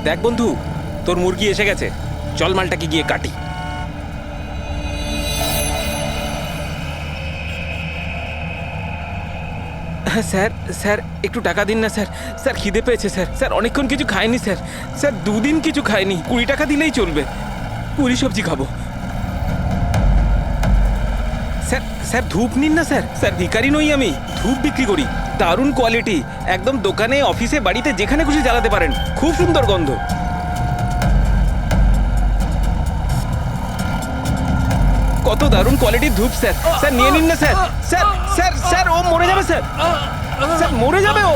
দেখ বন্ধু, তোর মুরগি এসে গেছে, চল মালটাকে গিয়ে কাটি। হ্যাঁ স্যার, স্যার একটু টাকা দিন না স্যার। স্যার খিদে পেয়েছে স্যার। স্যার অনেকক্ষণ কিছু খাইনি স্যার। স্যার 2 দিন কিছু খাইনি, 20 টাকা দিলেই চলবে, পুরি সবজি খাবো। স্যার, স্যার ধূপ নিন না স্যার। স্যার ভিখারি নই আমি, ধূপ বিক্রি করি, দারুণ কোয়ালিটি, একদম দোকানে, অফিসে, বাড়িতে যেখানে খুশি জ্বালাতে পারেন, খুব সুন্দর গন্ধ। কত দারুণ কোয়ালিটির ধূপ স্যার। স্যার নিয়ে নিন না স্যার। স্যার স্যার স্যার ও মরে যাবে স্যার। স্যার মরে যাবে ও।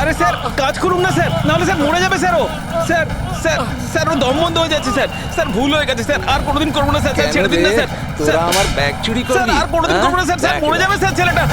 আরে স্যার কাজ করুন না স্যার, নাহলে স্যার মরে যাবে স্যার ও। স্যার স্যার স্যার ও দম বন্ধ হয়ে যাচ্ছে স্যার। স্যার ভুল হয়ে গেছে স্যার, আর কোনোদিন করবো না স্যার। স্যার ছেড়ে দিন না স্যার। তোরা আমার ব্যাগ চুরি স্যার করবি? আর কোনোদিন করবো না স্যার। স্যার মরে যাবে স্যার ছেলেটা।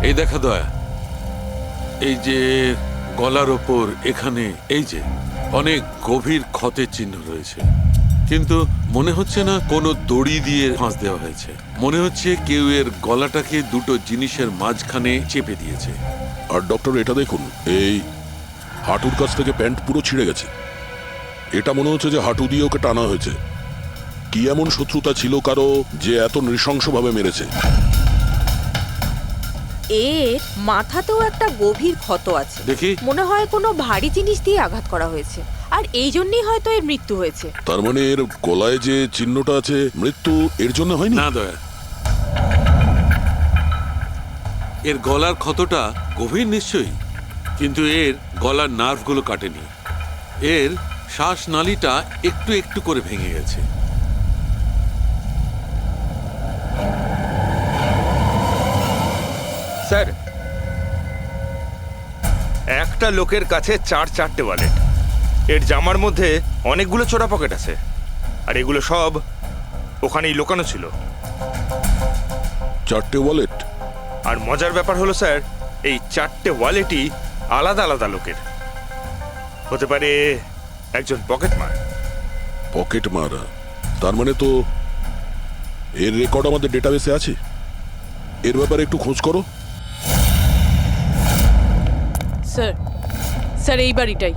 এই দেখা দয়া, এই যে গলার ওপর এখানে এই যে অনেক গভীর ক্ষতের চিহ্ন রয়েছে, কিন্তু মনে হচ্ছে না কোনো দড়ি দিয়ে ফাঁস দেওয়া হয়েছে। মনে হচ্ছে কেউ এর গলাটাকে দুটো জিনিসের মাঝখানে চেপে দিয়েছে। আর ডক্টর এটা দেখুন, এই হাঁটুর কাছ থেকে প্যান্ট পুরো ছিঁড়ে গেছে। এটা মনে হচ্ছে যে হাঁটু দিয়ে ওকে টানা হয়েছে। কি এমন শত্রুতা ছিল কারো যে এত নৃশংসভাবে মেরেছে? এর মাথাতেও একটা গভীর ক্ষত আছে, দেখি। মনে হয় কোনো ভারী জিনিস দিয়ে আঘাত করা হয়েছে, আর এই জন্যই হয়তো এর মৃত্যু হয়েছে। তার মানে এর গলায় যে চিহ্নটা আছে, মৃত্যু এর জন্য হয়নি? না দয়া, এর গলার ক্ষতটা গভীর নিশ্চয়ই, কিন্তু এর গলার নার্ভগুলো কাটেনি। এর শ্বাসনালীটা একটু একটু করে ভেঙে গেছে। স্যার, একটা লোকের কাছে 4-4টে ওয়ালেট। এর জামার মধ্যে অনেকগুলো চোরা পকেট আছে, আর এগুলো সব ওখানেই লুকানো ছিল। 4টে ওয়ালেট? আর মজার ব্যাপার হলো স্যার, এই 4টে ওয়ালেটই আলাদা আলাদা লোকের। হতে পারে একজন পকেটমার। পকেট মারা? তার মানে তো এর রেকর্ড আমাদের ডেটাবেসে আছে। এর ব্যাপারে একটু খোঁজ করো। স্যার, স্যার এই বাড়িটাই।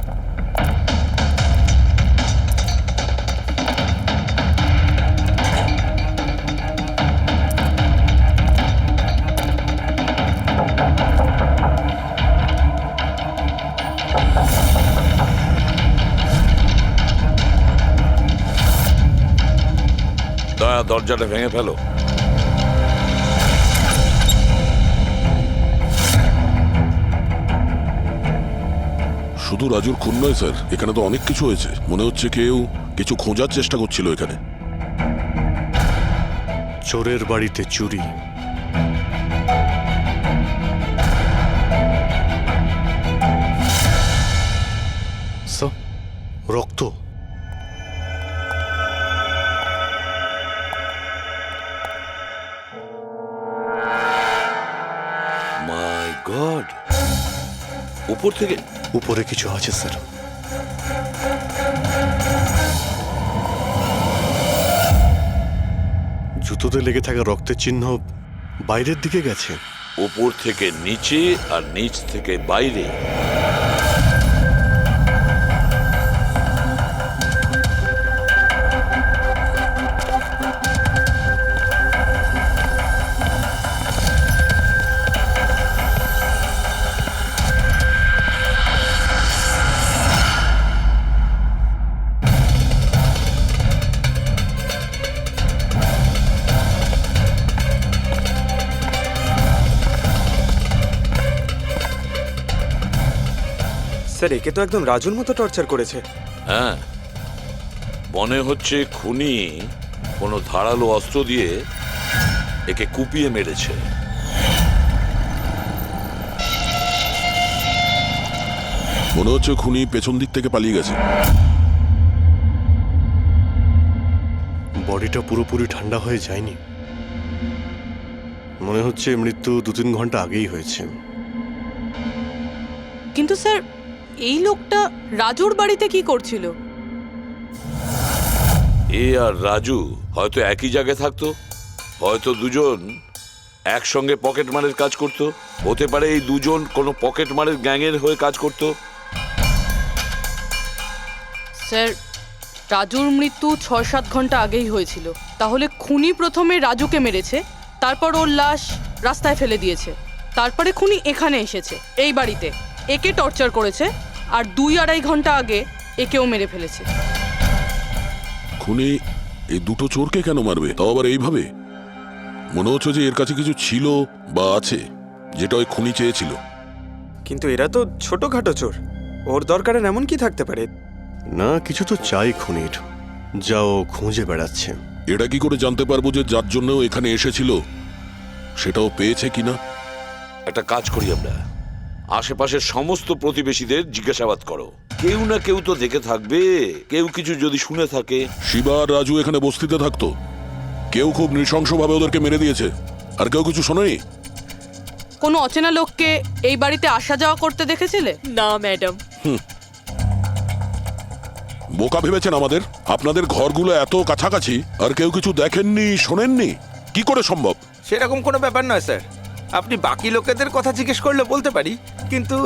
দয়া, দরজাটা ভেঙে ফেলো। শুধু রাজুর খুন নয় স্যার, এখানে তো অনেক কিছু হয়েছে। মনে হচ্ছে কেউ কিছু খোঁজার চেষ্টা করছিল এখানে। চোরের বাড়িতে চুরি, রক্ত। মাই গড, উপর থেকে? উপরে কিছু আছে স্যার। জুতোতে লেগে থাকা রক্তের চিহ্ন বাইরের দিকে গেছে। উপর থেকে নিচে আর নিচ থেকে বাইরে। স্যার, একে তো একদম রাজুর মতো টর্চার করেছে। হ্যাঁ, মনে হচ্ছে খুনি কোনো ধারালো অস্ত্র দিয়ে একে কুপিয়ে মেরেছে। মনে হচ্ছে খুনি পেছন দিক থেকে পালিয়ে গেছে। বডিটা পুরোপুরি ঠান্ডা হয়ে যায়নি। মনে হচ্ছে মৃত্যু 2-3 ঘন্টা আগেই হয়েছে। কিন্তু স্যার, এই লোকটা রাজুর বাড়িতে কি করছিল? এ আর রাজু হয়তো একই জায়গায় থাকতো, হয়তো দুজন একসঙ্গে পকেট মারের কাজ করত, হতে পারে এই দুজন কোনো পকেট মারের গ্যাংয়ের হয়ে কাজ করত। স্যার, রাজুর মৃত্যু 6-7 ঘন্টা আগেই হয়েছিল। তাহলে খুনি প্রথমে রাজুকে মেরেছে, তারপর ওর লাশ রাস্তায় ফেলে দিয়েছে, তারপরে খুনি এখানে এসেছে এই বাড়িতে, একে টর্চার করেছে, আর 2-2.5 ঘন্টা আগে একেও মেরে ফেলেছে। খুনি এই দুটো চোরকে কেন মারবে, তাও আবার এইভাবে? মনে হচ্ছে যে এর কাছে কিছু ছিল বা আছে যেটা ওই খুনি চেয়েছিল। কিন্তু এরা তো ছোটখাটো চোর, ওর দরকারে এমন কি থাকতে পারে? না, কিছু তো চাই খুনির, যাও খুঁজে বেড়াচ্ছে। এটা কি করে জানতে পারবো যে যার জন্য ও এখানে এসেছিল সেটাও পেয়েছে কিনা? একটা কাজ করি আমরা, আশেপাশের সমস্ত প্রতিবেশীদের জিজ্ঞাসাবাদ করো, কেউ না কেউ তো দেখে থাকবে, কেউ কিছু যদি শুনে থাকে। শিবা আর রাজু এখানে বস্তিতে থাকতো, কেউ খুব নৃশংসভাবে ওদেরকে মেরে দিয়েছে, আর কেউ কিছু শোনেনি। কোনো অচেনা লোককে এই বাড়িতে আসা যাওয়া করতে দেখেছিলে? না ম্যাডাম। বোকা ভেবেছেন আমাদের? আপনাদের ঘরগুলো এত কাছাকাছি আর কেউ কিছু দেখেননি, শোনেননি? কি করে সম্ভব? সেরকম কোনো ব্যাপার নয় স্যার, আপনি বাকি লোকেদের কথা জিজ্ঞেস করলে বলতে পারি, কিন্তু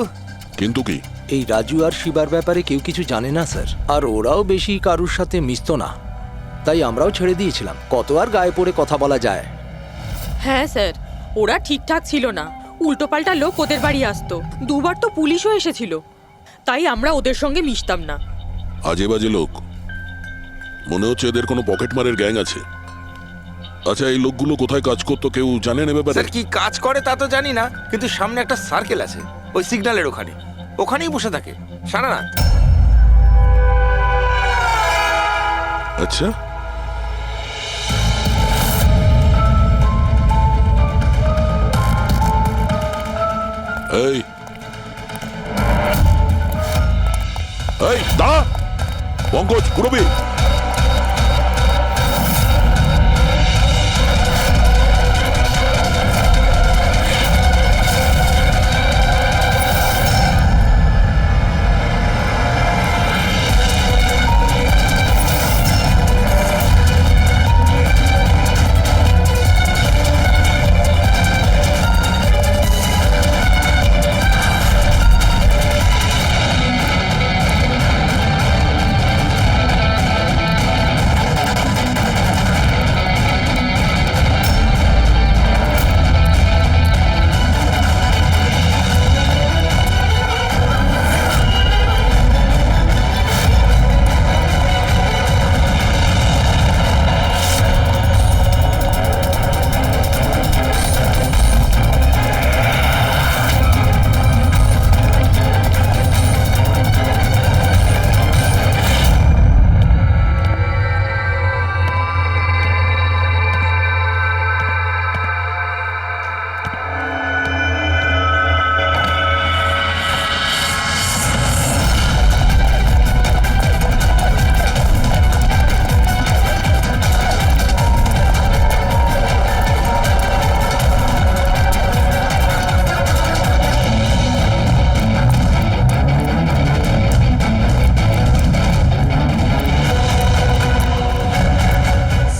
কিন্তু কি? এই রাজু আর শিবার ব্যাপারে কেউ কিছু জানে না স্যার, আর ওরাও বেশি কারুর সাথে মিশতো না, তাই আমরাও ছেড়ে দিয়েছিলাম। কত আর গায়ে পড়ে কথা বলা যায়? হ্যাঁ স্যার, ওরা ঠিকঠাক ছিল না, উল্টোপাল্টা লোক ওদের বাড়ি আসতো, 2বার তো পুলিশও এসেছিল, তাই আমরা ওদের সঙ্গে মিশতাম না। আজে বাজে লোক, মনে হচ্ছে এদের কোনো পকেট মারের গ্যাং আছে। আচ্ছা, এই লোকগুলো কোথায় কাজ করতো কেউ জানেন এ ব্যাপারে? স্যার কি কাজ করে তা তো জানি না, কিন্তু সামনে একটা সার্কেল আছে, ওই সিগন্যালের ওখানে, ওখানেই বসে থাকে সারা রাত। আচ্ছা, এই এই দাঁড়া, পঙ্কজ, পুরবী,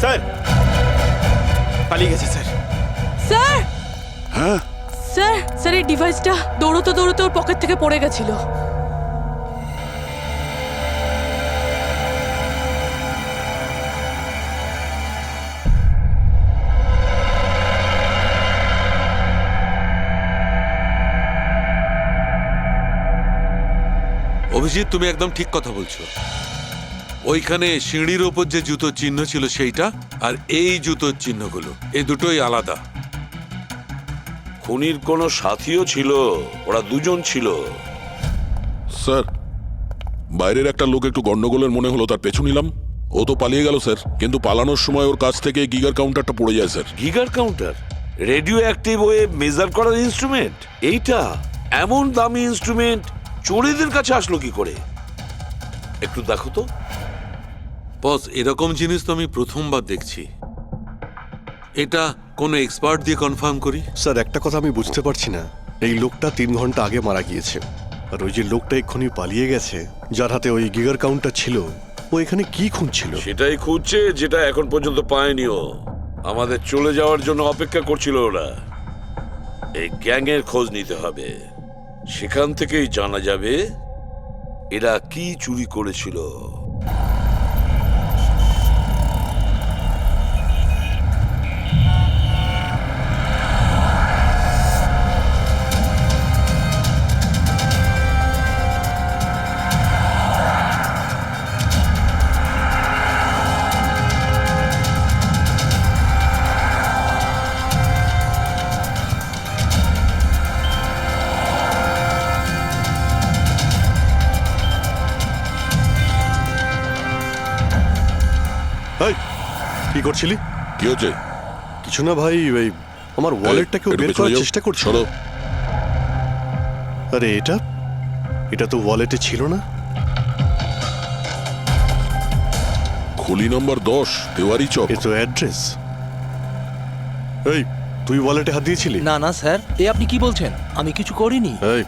স্যার পালিয়ে গেছে স্যার। স্যার, হ্যাঁ স্যার, স্যার, এই ডিভাইসটা দৌড়তে দৌড়তে ওর পকেট থেকে পড়ে গেছিল। অভিজিৎ, তুমি একদম ঠিক কথা বলছো। ওইখানে সিঁড়ির ওপর যে জুতোর চিহ্ন ছিল সেইটা, আর এই জুতোর চিহ্নগুলো, এই দুটোই আলাদা। খুনির কোনো সাথীও ছিল, ওরা দুজন ছিল। স্যার, বাইরের একটা লোক একটু গন্ডগোলের মনে হলো, তার পেছু নিলাম, ও তো পালিয়ে গেল স্যার, কিন্তু পালানোর সময় ওর কাছ থেকে গিগার কাউন্টারটা পড়ে যায় sir. Geiger counter, radioactive way measure করার ইনস্ট্রুমেন্ট, এইটা এমন দামি ইনস্ট্রুমেন্ট চোরেদের কাছে আসলো কি করে? একটু দেখো তো। বস, এরকম জিনিস তো আমি প্রথমবার দেখছি। এটা কোনো এক্সপার্ট দিয়ে কনফার্ম করি। স্যার একটা কথা আমি বুঝতে পারছি না, এই লোকটা 3 ঘন্টা আগে মারা গিয়েছে, আর ওই যে লোকটা এক্ষুনি পালিয়ে গেছে যার হাতে ওই গিগার কাউন্টার ছিল, ও এখানে কি খুঁজছিল? সেটাই খুঁজছে যেটা এখন পর্যন্ত পায়নিও। আমাদের চলে যাওয়ার জন্য অপেক্ষা করছিল ওরা। এই গ্যাংয়ের খোঁজ নিতে হবে, সেখান থেকেই জানা যাবে এরা কি চুরি করেছিল। এই, কি করছিলি? কি হচ্ছে? কিছু না ভাই, এই আমার ওয়ালেটটাকে একটু বের পেছনে করার যাও। চেষ্টা করছিল। সরো। আরে এটা তো ওয়ালেটে ছিল না। খুলি নম্বর 10, তেওয়ারি চক। এ তো অ্যাড্রেস। এই, তুই ওয়ালেটে হাত দিয়েছিলি? না না স্যার, এ আপনি কি বলছেন? আমি কিছু করিনি। এই,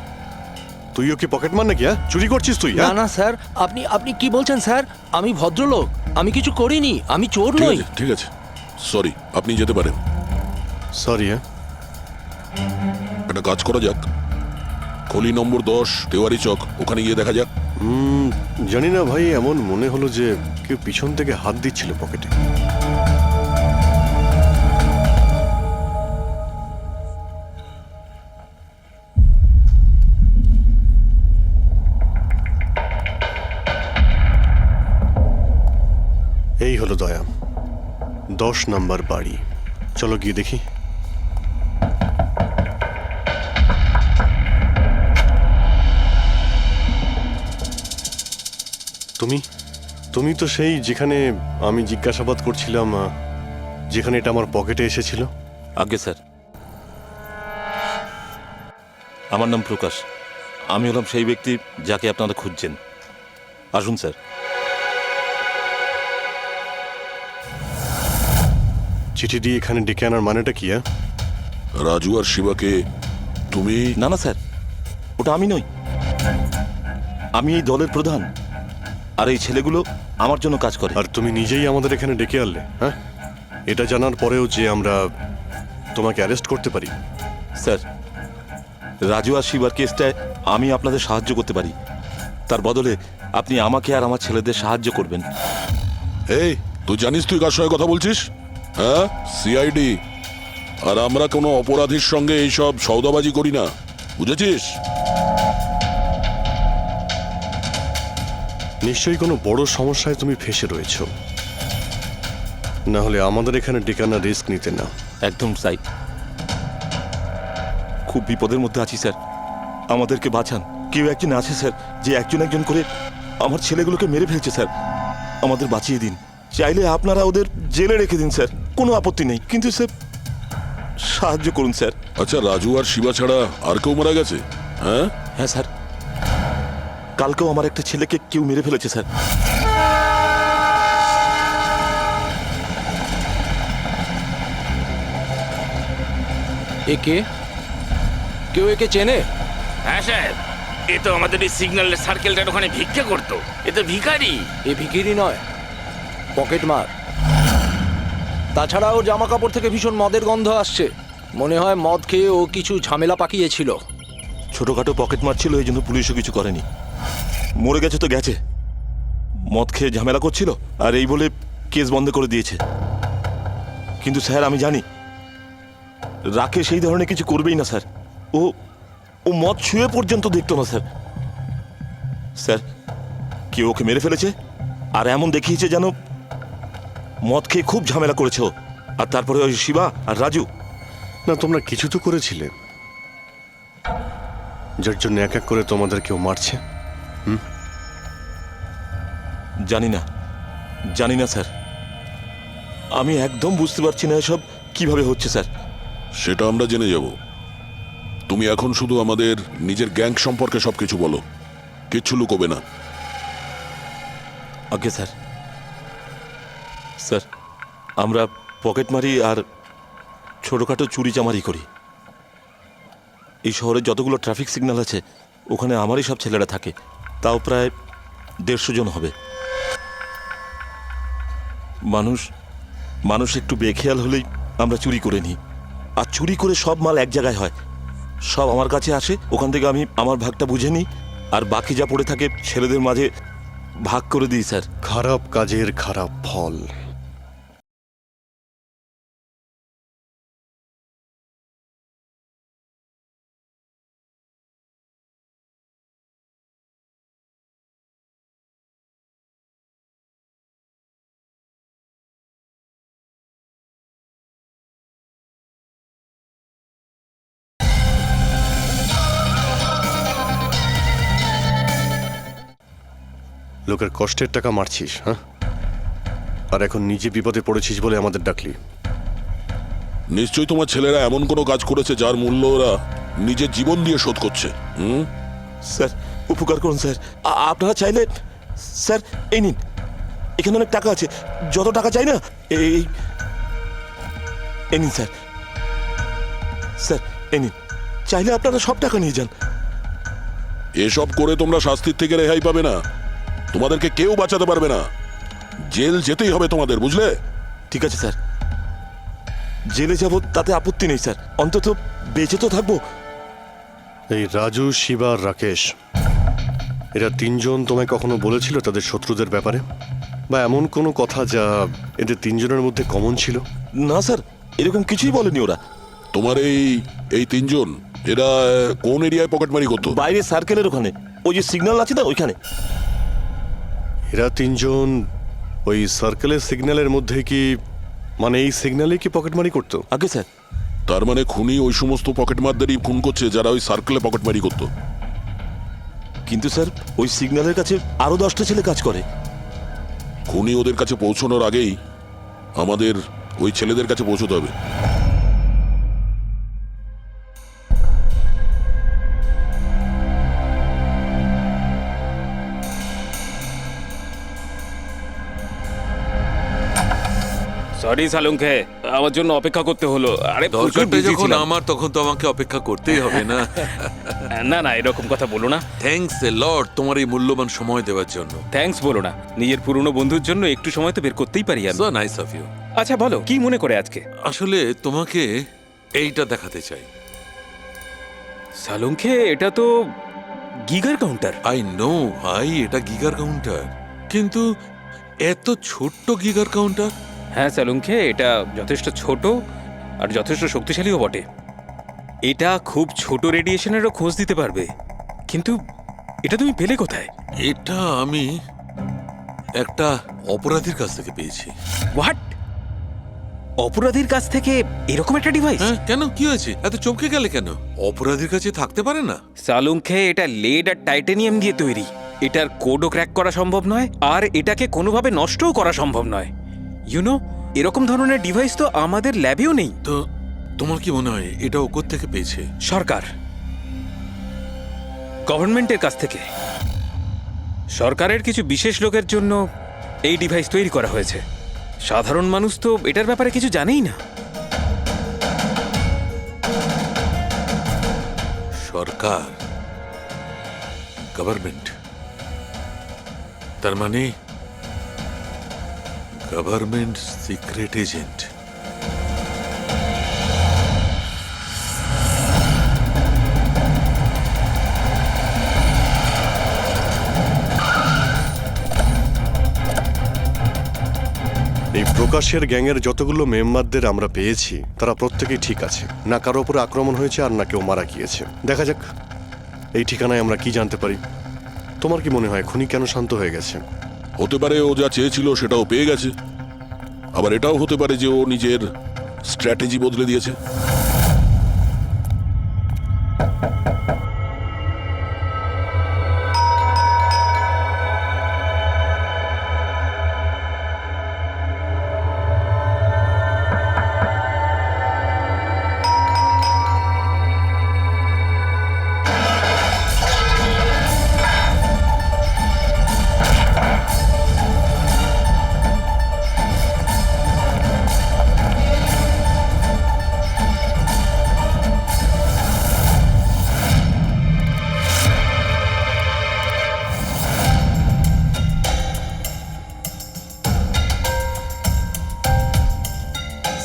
তুইও কি পকেট মার নাকি? চুরি করছিস তুই? না না স্যার, আপনি আপনি কি বলছেন স্যার? আমি ভদ্রলোক, আমি কিছু করিনি, আমি চোর ঠিক নই। আছে, ঠিক আছে, সরি, আপনি যেতে পারেন। সরি। একটা কাজ করা যাক, খলি নম্বর 10, তেওয়ারি চক, ওখানে গিয়ে দেখা যাক। জানি না ভাই, এমন মনে হলো যে কেউ পিছন থেকে হাত দিচ্ছিল পকেটে। এই হলো দয়া, 10 নাম্বার বাড়ি। চলো গিয়ে দেখি। তুমি তো সেই যেখানে আমি জিজ্ঞাসাবাদ করছিলাম, যেখানে এটা আমার পকেটে এসেছিল। আগে স্যার, আমার নাম প্রকাশ। আমি হলাম সেই ব্যক্তি যাকে আপনারা খুঁজছেন। আসুন স্যার। চিঠি দিয়ে এখানে ডেকে আনার মানেটা কি? রাজু আর শিবাকে তুমি? না না স্যার, ওটা আমি নই। আমি এই দলের প্রধান, আর এই ছেলেগুলো আমার জন্য কাজ করে। আর তুমি নিজেই আমাদের এখানে ডেকে আনলে? হ্যাঁ, এটা জানার পরেও যে আমরা তোমাকে অ্যারেস্ট করতে পারি? স্যার, রাজু আর শিবার কেসটায় আমি আপনাদের সাহায্য করতে পারি। তার বদলে আপনি আমাকে আর আমার ছেলেদের সাহায্য করবেন। এই, তুই জানিস তুই কার সঙ্গে কথা বলছিস? হ্যাঁ, সিআইডি। আর আমরা কোনো অপরাধীর সঙ্গে এইসব সৌদাবাজি করি না, বুঝেছিস? নিশ্চয়ই কোনো বড় সমস্যায় তুমি ফেঁসে রয়েছো, না হলে আমাদের এখানে ডেকে আনার রিস্ক নিতে না। একদম তাই। খুব বিপদের মধ্যে আছি স্যার, আমাদেরকে বাঁচান। কেউ একজন আছে স্যার, যে একজন একজন করে আমার ছেলেগুলোকে মেরে ফেলছে স্যার। আমাদের বাঁচিয়ে দিন। চাইলে আপনারা ওদের জেলে রেখে দিন স্যার, কোনো আপত্তি নেই, কিন্তু স্যার সাহায্য করুন স্যার। আচ্ছা, রাজু আর শিবা ছাড়া আর কেউ মারা গেছে? হ্যাঁ হ্যাঁ স্যার, কালকেও আমার একটা ছেলেকে কেউ মেরে ফেলেছে স্যার। একে কেউ একে চেনে? হ্যাঁ স্যার, এ তো আমাদের এই সিগন্যালের সার্কেলটার ওখানে ভিক্ষা করতো। এ তো ভিখারি। এ ভিখিরি নয়, পকেট মার। তাছাড়া ওর জামা কাপড় থেকে ভীষণ মদের গন্ধ আসছে। মনে হয় মদ খেয়ে ও কিছু ঝামেলা পাকিয়েছিল। ছোটখাটো পকেট মারছিল, এই জন্য পুলিশও কিছু করেনি। মরে গেছে তো গেছে, মদ খেয়ে ঝামেলা করছিল আর এই বলে কেস বন্ধ করে দিয়েছে। কিন্তু স্যার আমি জানি রাকেশ সেই ধরনের কিছু করবেই না স্যার। ও ও মদ ছুঁয়ে পর্যন্ত দেখতো না স্যার। স্যার, কেউ ওকে মেরে ফেলেছে আর এমন দেখিয়েছে যেন মদ খেয়ে খুব ঝামেলা করেছে ও। আর তারপরে ওই শিবা আর রাজু। না, তোমরা কিছু তো করেছিলে, যার জন্য এক এক করে তোমাদের কেউ মারছে। জানি না, জানি না স্যার, আমি একদম বুঝতে পারছি না এসব কিভাবে হচ্ছে স্যার। সেটা আমরা জেনে যাব। তুমি এখন শুধু আমাদের নিজের গ্যাং সম্পর্কে সবকিছু বলো, কিচ্ছু লুকোবে না। আজ্ঞে স্যার। স্যার, আমরা পকেটমারি আর ছোটোখাটো চুরি চামারি করি। এই শহরে যতগুলো ট্রাফিক সিগন্যাল আছে ওখানে আমারই সব ছেলেরা থাকে, তাও প্রায় 150 জন হবে। মানুষ একটু বেখেয়াল হলেই আমরা চুরি করে নিই, আর চুরি করে সব মাল এক জায়গায় হয়, সব আমার কাছে আসে, ওখান থেকে আমি আমার ভাগটা বুঝে নিই, আর বাকি যা পড়ে থাকে ছেলেদের মাঝে ভাগ করে দিই স্যার। খারাপ কাজের খারাপ ফল। লোকের কষ্টের টাকা মারছিস, হ্যাঁ? আর এখন নিজে বিপদে পড়েছিস বলে আমাদের ডাকলি। নিশ্চয়ই তোমার ছেলেরা এমন কোনো কাজ করেছে যার মূল্য ওরা নিজের জীবন দিয়ে শোধ করছে। স্যার, উপকার করুন স্যার, আপনারা চাইলে স্যার এই নিন, এখানে অনেক টাকা আছে, যত টাকা চাই না এই নিন স্যার। স্যার এই নিন, চাইলে আপনারা সব টাকা নিয়ে যান। এসব করে তোমরা শাস্তির থেকে রেহাই পাবে না, তোমাদেরকে কেউ বাঁচাতে পারবে না, জেল যেতেই হবে তোমাদের, বুঝলে? ঠিক আছে স্যার, জেলে যাব তাতে আপত্তি নেই স্যার, অন্তত বেঁচে তো থাকবো। এই রাজু, শিবা আর রাকেশ, এরা তিনজন তোমায় কখনো বলেছিল তাদের শত্রুদের ব্যাপারে, বা এমন কোনো কথা যা এদের তিনজনের মধ্যে কমন ছিল? না স্যার, এরকম কিছুই বলেনি ওরা। তোমার এই তিনজন এরা কোন এরিয়ায় পকেটমারি করতো? বাইরে সার্কেলের ওখানে, ওই যে সিগন্যাল আছে না ওইখানে। এরা তিনজন ওই সার্কেলের সিগন্যালের মধ্যে কি, মানে এই সিগন্যালে কি পকেটমারি করতো? আগে স্যার। তার মানে খুনি ওই সমস্ত পকেটমারদেরই খুন করছে যারা ওই সার্কেলে পকেটমারি করতো। কিন্তু স্যার ওই সিগন্যালের কাছে আরো 10টা ছেলে কাজ করে। খুনি ওদের কাছে পৌঁছানোর আগেই আমাদের ওই ছেলেদের কাছে পৌঁছতে হবে। সরি সালুঙ্কে, আমার জন্য অপেক্ষা করতে হলো। আরে প্রচুর দরকারটা busy যখন ছিলাম। আমার, তখন তো আমাকে অপেক্ষা করতেই হবে না? না না, এরকম কথা বলো না। থ্যাঙ্কস এ লট তোমার এই মূল্যবান সময় দেওয়ার জন্য। থ্যাঙ্কস বলো না, নিজের পুরনো বন্ধুর জন্য একটু সময় তো বের করতেই পারি আমি। So nice of you. আচ্ছা বলো, কি মনে করে আজকে? আসলে তোমাকে এইটা দেখাতে চাই। সালুঙ্কে, এটা তো গিগার কাউন্টার। আই নো ভাই, এটা গিগার কাউন্টার, কিন্তু এত ছোট্ট গিগার কাউন্টার। হ্যাঁ সালুঙ্কে, এটা যথেষ্ট ছোট আর যথেষ্ট শক্তিশালীও বটে। এটা খুব ছোট রেডিয়েশনেরও খোঁজ দিতে পারবে, কিন্তু এটা তুমি পেলে কোথায়? এটা আমি একটা অপরাধীর কাছ থেকে পেয়েছি। হোয়াট? অপরাধীর কাছ থেকে এরকম একটা ডিভাইস? হ্যাঁ, কেন, কি হয়েছে? এত চমকে গেলে কেন? অপরাধীর কাছে থাকতে পারে না? সালুঙ্কে, এটা লেড আর টাইটানিয়াম দিয়ে তৈরি। এটার কোডও ক্র্যাক করা সম্ভব নয়, আর এটাকে কোনোভাবে নষ্টও করা সম্ভব নয়। ইউনো, এরকম ধরনের ডিভাইস তো আমাদের ল্যাবেও নেই। তো তোমার কি মনে হয় এটা ও কোত্থেকে পেয়েছে? সরকার, গভর্নমেন্টের কাছ থেকে। সরকারের কিছু বিশেষ লোকের জন্য এই ডিভাইস তৈরি করা হয়েছে। সাধারণ মানুষ তো এটার ব্যাপারে কিছু জানেই না। সরকার, গভর্নমেন্ট, তার মানে গভর্নমেন্ট সিক্রেট এজেন্ট। এই প্রকাশের গ্যাংয়ের যতগুলো মেম্বারদের আমরা পেয়েছি তারা প্রত্যেকেই ঠিক আছে, না কারো উপরে আক্রমণ হয়েছে আর না কেউ মারা গিয়েছে। দেখা যাক এই ঠিকানায় আমরা কি জানতে পারি। তোমার কি মনে হয় খুনি কেন শান্ত হয়ে গেছে? হতে পারে ও যা চেয়েছিল সেটাও পেয়ে গেছে, আবার এটাও হতে পারে যে ও নিজের স্ট্র্যাটেজি বদলে দিয়েছে।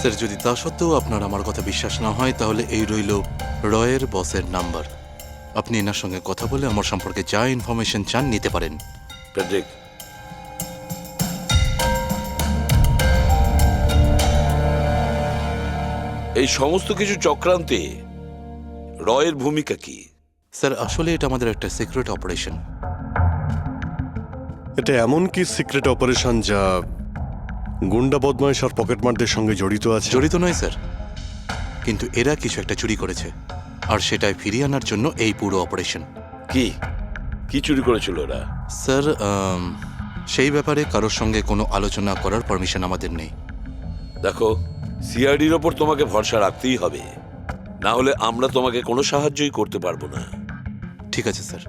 স্যার যদি তা সত্ত্বেও আপনার আমার কথা বিশ্বাস না হয় তাহলে এই রইল রয়ের বসের নাম্বার। আপনি এনার সঙ্গে কথা বলে আমার সম্পর্কে যা ইনফরমেশন চান নিতে পারেন। প্যাট্রিক, এই সমস্ত কিছু চক্রান্তে রয়ের ভূমিকা কি? স্যার আসলে এটা আমাদের একটা সিক্রেট অপারেশন। এটা এমন কি সিক্রেট অপারেশন যা গুন্ডা বদমাইশ আর পকেটমারদের সঙ্গে জড়িত আছে? জড়িত নয় স্যার, কিন্তু এরা কিছু একটা চুরি করেছে আর সেটাই ফিরিয়ে আনার জন্য এই পুরো অপারেশন। কি কি চুরি করেছিল ওরা? স্যার সেই ব্যাপারে কারোর সঙ্গে কোনো আলোচনা করার পারমিশন আমাদের নেই। দেখো, সিআইডির ওপর তোমাকে ভরসা রাখতেই হবে, না হলে আমরা তোমাকে কোনো সাহায্যই করতে পারবো না। ঠিক আছে স্যার,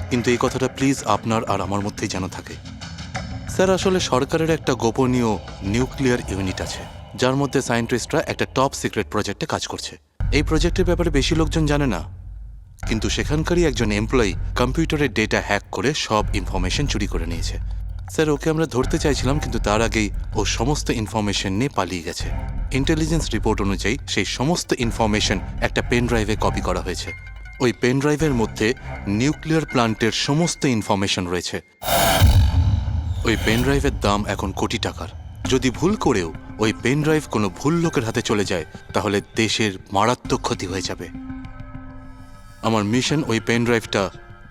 কিন্তু এই কথাটা প্লিজ আপনার আর আমার মধ্যেই যেন থাকে। স্যার আসলে সরকারের একটা গোপনীয় নিউক্লিয়ার ইউনিট আছে যার মধ্যে সায়েন্টিস্টরা একটা টপ সিক্রেট প্রজেক্টে কাজ করছে। এই প্রজেক্টের ব্যাপারে বেশি লোকজন জানে না, কিন্তু সেখানকারই একজন এমপ্লয়ি কম্পিউটারের ডেটা হ্যাক করে সব ইনফরমেশন চুরি করে নিয়েছে। স্যার ওকে আমরা ধরতে চাইছিলাম, কিন্তু তার আগেই ও সমস্ত ইনফরমেশন নিয়ে পালিয়ে গেছে। ইন্টেলিজেন্স রিপোর্ট অনুযায়ী সেই সমস্ত ইনফরমেশন একটা পেন ড্রাইভে কপি করা হয়েছে। ওই পেন ড্রাইভের মধ্যে নিউক্লিয়ার প্ল্যান্টের সমস্ত ইনফরমেশন রয়েছে। ওই পেন ড্রাইভের দাম এখন কোটি টাকার। যদি ভুল করেও ওই পেন ড্রাইভ কোনো ভুল লোকের হাতে চলে যায় তাহলে দেশের মারাত্মক ক্ষতি হয়ে যাবে। আমার মিশন ওই পেন ড্রাইভটা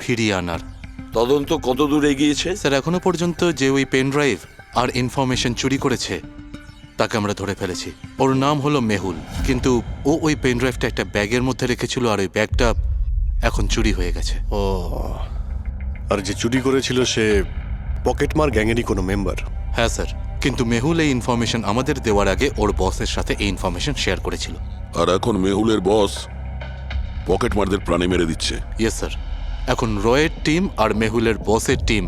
ফিরিয়ে আনার। তদন্ত কত দূর এগিয়েছে? স্যার এখনো পর্যন্ত যে ওই পেন ড্রাইভ আর ইনফরমেশন চুরি করেছে তাকে আমরা ধরে ফেলেছি। ওর নাম হলো মেহুল, কিন্তু ও ওই পেন ড্রাইভটা একটা ব্যাগের মধ্যে রেখেছিল আর ওই ব্যাগটা এখন চুরি হয়ে গেছে। ও, আর যে চুরি করেছিল সে পকেটমার গ্যাংয়েরই কোনো মেম্বার? হ্যাঁ স্যার, কিন্তু মেহুল এই ইনফরমেশন আমাদের দেওয়ার আগে ওর বসের সাথে এই ইনফরমেশন শেয়ার করেছিল। আর এখন মেহুলের বস পকেটমারদের প্রাণে মেরে দিচ্ছে। ইয়েস স্যার, এখন রয়ের টিম আর মেহুলের বসের টিম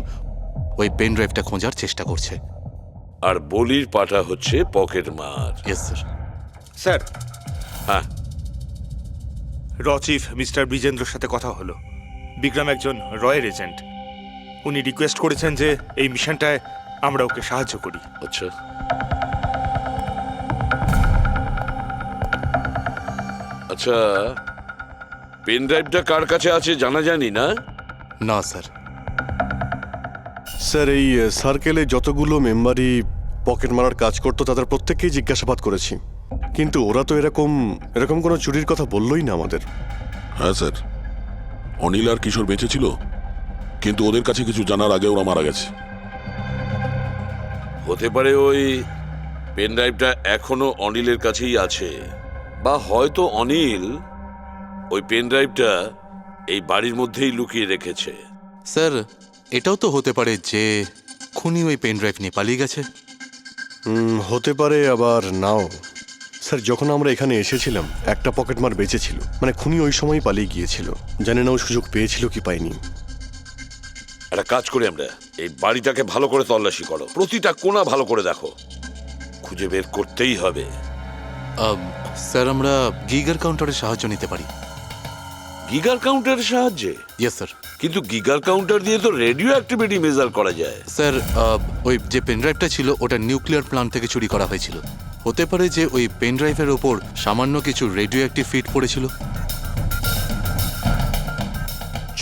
ওই পেন ড্রাইভটা খোঁজার চেষ্টা করছে। আর বলির পাঠা হচ্ছে পকেটমার। Yes sir. স্যার, হ্যাঁ, র চিফ মিস্টার ব্রিজেন্দ্রর সাথে কথা হলো। বিক্রম একজন রয়ের এজেন্ট। উনি রিকোয়েস্ট করেছেন যে এই মিশনটায় আমরা ওকে সাহায্য করি। আচ্ছা। আচ্ছা, পেন ড্রাইভটা কার কাছে আছে জানা জানি না? না স্যার। স্যার এই সার্কেলে যতগুলো মেম্বারই পকেট মারার কাজ করতো তাদের প্রত্যেককেই জিজ্ঞাসাবাদ করেছি, কিন্তু ওরা তো এরকম কোনো চুরির কথা বললোই না আমাদের। হ্যাঁ স্যার, অনিল আর কিশোর বেঁচে ছিল, কিন্তু ওদের কাছে কিছু জানার আগে ওরা মারা গেছে। হতে পারে ওই পেন ড্রাইভটা এখনো অনিলের কাছেই আছে, বা হয়তো অনিল ওই পেন ড্রাইভটা এই বাড়ির মধ্যেই লুকিয়ে রেখেছে। স্যার এটাও তো হতে পারে যে খুনি ওই পেন ড্রাইভ নিয়ে পালিয়ে গেছে। হতে পারে, আবার নাও। স্যার যখন আমরা এখানে এসেছিলাম একটা পকেটমার বেঁচে ছিল, মানে খুনি ওই সময় পালিয়ে গিয়েছিল। জানি না ও সুযোগ পেয়েছিল কি পায়নি। একটা কাজ করি আমরা, এই বাড়িটাকে ভালো করে তল্লাশি করো, প্রতিটা কোণা ভালো করে দেখো, খুঁজে বের করতেই হবে। স্যার আমরা গিগার কাউন্টারের সাহায্য নিতে পারি। গিগার কাউন্টারের সাহায্যে? Yes sir. কিন্তু গিগার কাউন্টার দিয়ে তো রেডিও অ্যাক্টিভিটি মেজার করা যায়। স্যার ওই যে পেন ড্রাইভটা ছিল ওটা নিউক্লিয়ার প্ল্যান্ট থেকে চুরি করা হয়েছিল। হতে পারে যে ওই পেন ড্রাইভের ওপর সামান্য কিছু রেডিও অ্যাক্টিভ ফিট পড়েছিল।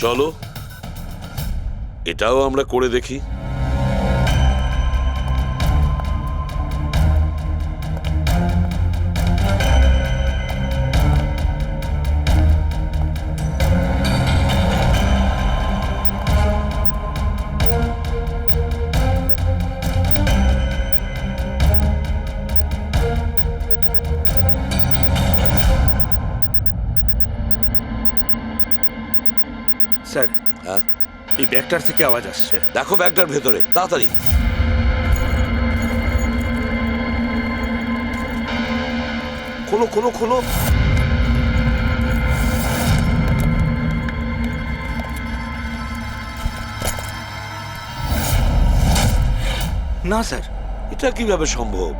চলো এটাও আমরা করে দেখি। স্যার, হ্যাঁ, এই ব্যাগটার থেকে আওয়াজ আসছে। দেখো ব্যাগটার ভেতরে, তাড়াতাড়ি। খোলো খোলো খোলো। না স্যার, এটা কিভাবে সম্ভব?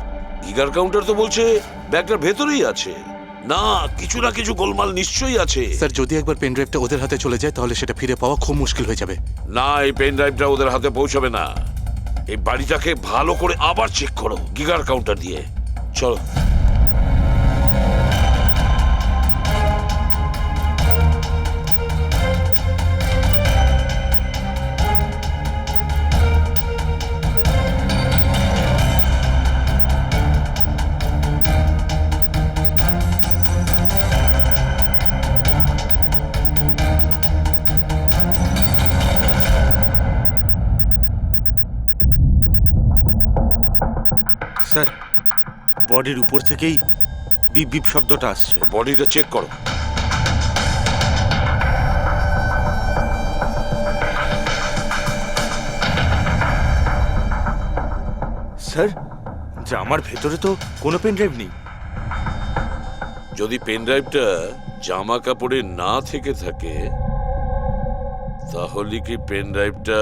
গিগার কাউন্টার তো বলছে ব্যাগটার ভেতরেই আছে। না, কিছু না কিছু গোলমাল নিশ্চয়ই আছে। স্যার যদি একবার পেন ড্রাইভটা ওদের হাতে চলে যায় তাহলে সেটা ফিরে পাওয়া খুব মুশকিল হয়ে যাবে। না, এই পেন ড্রাইভটা ওদের হাতে পৌঁছাবে না। এই বাড়িটাকে ভালো করে আবার চেক করো গিগার কাউন্টার দিয়ে। চলো। স্যার বডির উপর থেকেই বিপ বিপ শব্দটা আসছে। বডিটা চেক করো। স্যার জামার ভেতরে তো কোনো পেন ড্রাইভ নেই। যদি পেন ড্রাইভটা জামা কাপড়ে না থেকে থাকে তাহলে কি পেন ড্রাইভটা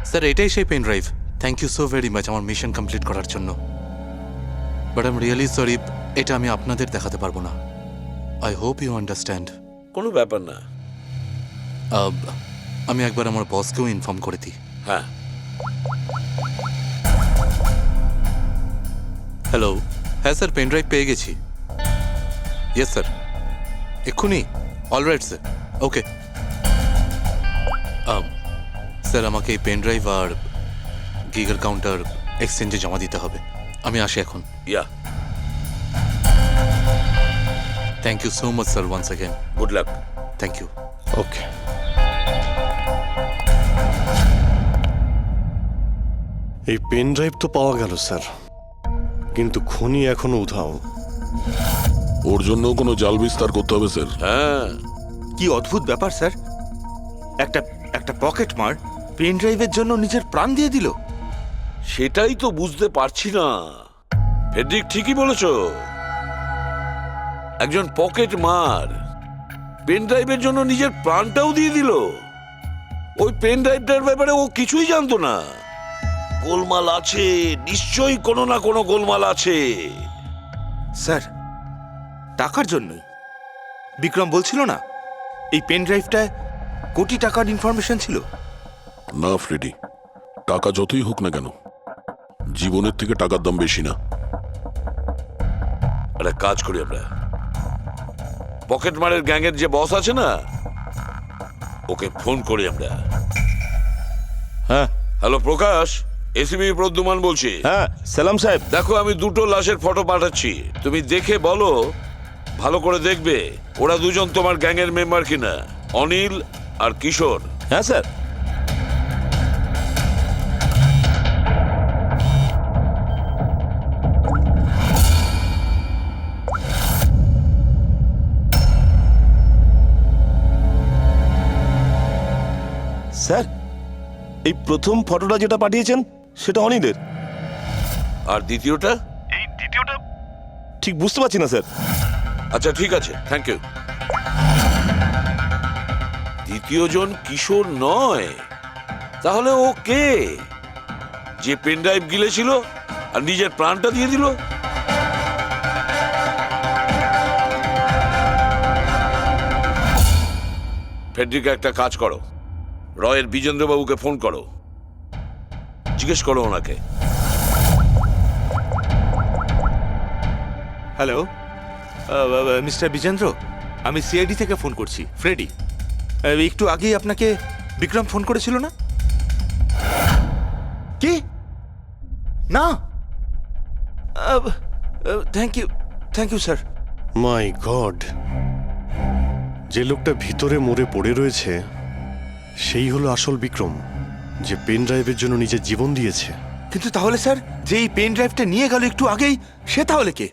স্যার এটাই সেই pen drive. Thank you so very much আমার মিশন কমপ্লিট করার জন্য। But I am really sorry, এটা আমি আপনাদের দেখাতে পারবো না। I hope you understand. কোনো ব্যাপার না। আমি একবার আমার বসকেও ইনফর্ম করে দিই। হ্যাঁ, হ্যালো, হ্যাঁ স্যার পেন ড্রাইভ পেয়ে গেছি। ইয়েস স্যার, এক্ষুনি? Alright sir, okay. স্যার আমাকে এই পেন ড্রাইভ আর গিগার কাউন্টার এক্সচেঞ্জে জমা দিতে হবে। আমি আসি এখন। Yeah, thank you so much sir once again. Good luck. Thank you. Okay. এই পেন ড্রাইভ তো পাওয়া গেল স্যার, কিন্তু খনি এখনো উধাও। ওর জন্য কোনো জাল বিস্তার করতে হবে স্যার। হ্যাঁ, কি অদ্ভুত ব্যাপার স্যার, একটা একটা পকেট মার পেন ড্রাইভের জন্য নিজের প্রাণ দিয়ে দিল। সেটাই তো বুঝতে পারছি না। ফেডরিক ঠিকই বলেছ, একজন পকেট মার পেন ড্রাইভের জন্য নিজের প্রাণটাও দিয়ে দিল। ওই পেন ড্রাইভটার ব্যাপারে ও কিছুই জানতো না। গোলমাল আছে, নিশ্চয়ই কোনো না কোনো গোলমাল আছে। স্যার টাকার জন্যই বিক্রম বলছিল না এই পেন ড্রাইভটায় কোটি টাকার ইনফরমেশন ছিল। না ফ্রেডি, টাকা যতই হোক না কেন, জীবনের থেকে টাকার দাম বেশি না। একটা কাজ করি আমরা, পকেট মারের গ্যাংয়ের যে বস আছে না, ওকে ফোন করি আমরা। হ্যাঁ হ্যালো প্রকাশ, এসিবি প্রদ্যুমান বলছি। হ্যাঁ সালাম সাহেব। দেখো আমি দুটো লাশের ফটো পাঠাচ্ছি, তুমি দেখে বলো, ভালো করে দেখবে ওরা দুজন তোমার গ্যাংয়ের মেম্বার কিনা, অনিল আর কিশোর। হ্যাঁ স্যার। স্যার এই প্রথম ফটোটা যেটা পাঠিয়েছেন সেটা অনিলের। আর দ্বিতীয়টা? এই দ্বিতীয়টা ঠিক বুঝতে পারছি না স্যার। আচ্ছা ঠিক আছে, থ্যাংক ইউ। দ্বিতীয় জন কিশোর নয়, তাহলে ও কে? যে পেন ড্রাইভ গিলেছিল আর নিজের প্রাণটা দিয়ে দিল? ফেডরিকা একটা কাজ করো, রয়ের বিজেন্দ্রবাবুকে ফোন করো, জিজ্ঞেস করো ওনাকে। হ্যালো মিস্টার বিজেন্দ্র, আমি সিআইডি থেকে ফোন করছি, ফ্রেডি। একটু আগেই আপনাকে বিক্রম ফোন করেছিল না? কি না? Thank you sir. My God, যে লোকটা ভিতরে মরে পড়ে রয়েছে সেই হলো আসল বিক্রম, যে পেন ড্রাইভের জন্য নিজের জীবন দিয়েছে। কিন্তু তাহলে স্যার, যে এই পেন ড্রাইভটা নিয়ে গেল একটু আগেই, সে তাহলে কে?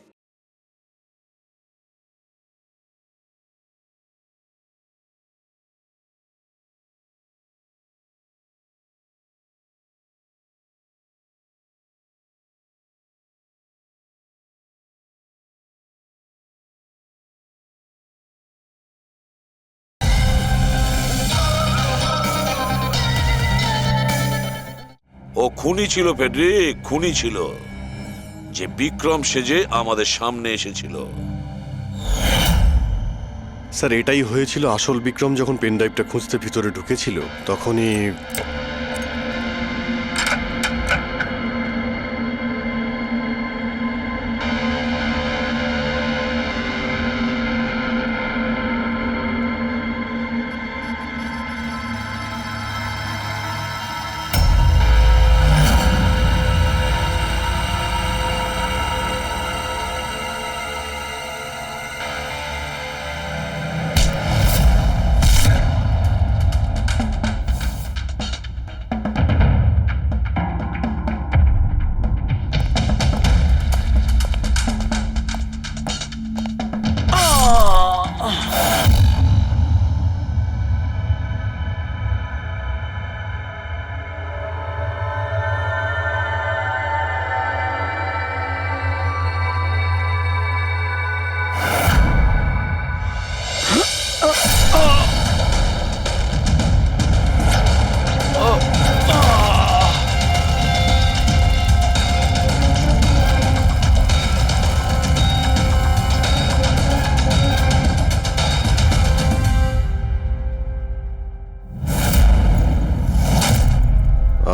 ও খুনি ছিল ফেডরিক, খুনি ছিল, যে বিক্রম সেজে আমাদের সামনে এসেছিল। স্যার এটাই হয়েছিল। আসল বিক্রম যখন পেন ড্রাইভটা খুঁজতে ভিতরে ঢুকেছিল তখনই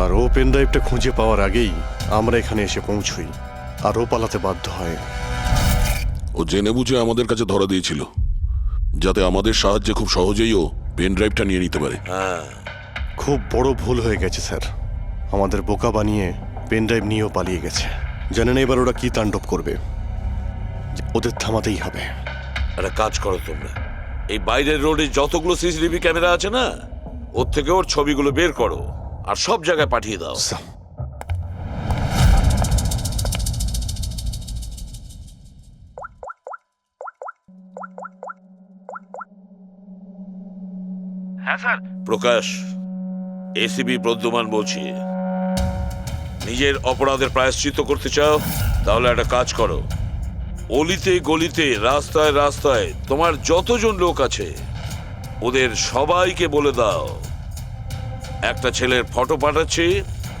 আর ও পেন ড্রাইভটা খুঁজে পাওয়ার আগেই আমরা এখানে এসে পৌঁছই, আর ও পালাতে বাধ্য হয়। ও জেনে বুঝে আমাদের কাছে ধরা দিয়েছিল, যাতে আমাদের সাহায্যে খুব সহজেই ও পেন ড্রাইভটা নিয়ে নিতে পারে। খুব বড় ভুল হয়ে গেছে স্যার। আমাদের বোকা বানিয়ে পেন ড্রাইভ নিয়েও পালিয়ে গেছে। জানেন এবার ওরা কি তাণ্ডব করবে। ওদের থামাতেই হবে। একটা কাজ করো তোমরা, এই বাইরের রোডে যতগুলো সিসিটিভি ক্যামেরা আছে না, ওর থেকে ওর ছবিগুলো বের করো আর সব জায়গায় পাঠিয়ে দাও। হ্যাঁ স্যার। প্রকাশ, এসিবি প্রদ্যুমান বলছি। নিজের অপরাধের প্রায়শ্চিত্ত করতে চাও? তাহলে একটা কাজ করো, অলিতে গলিতে রাস্তায় রাস্তায় তোমার যতজন লোক আছে ওদের সবাইকে বলে দাও একটা ছেলের ফটো পাঠাচ্ছি,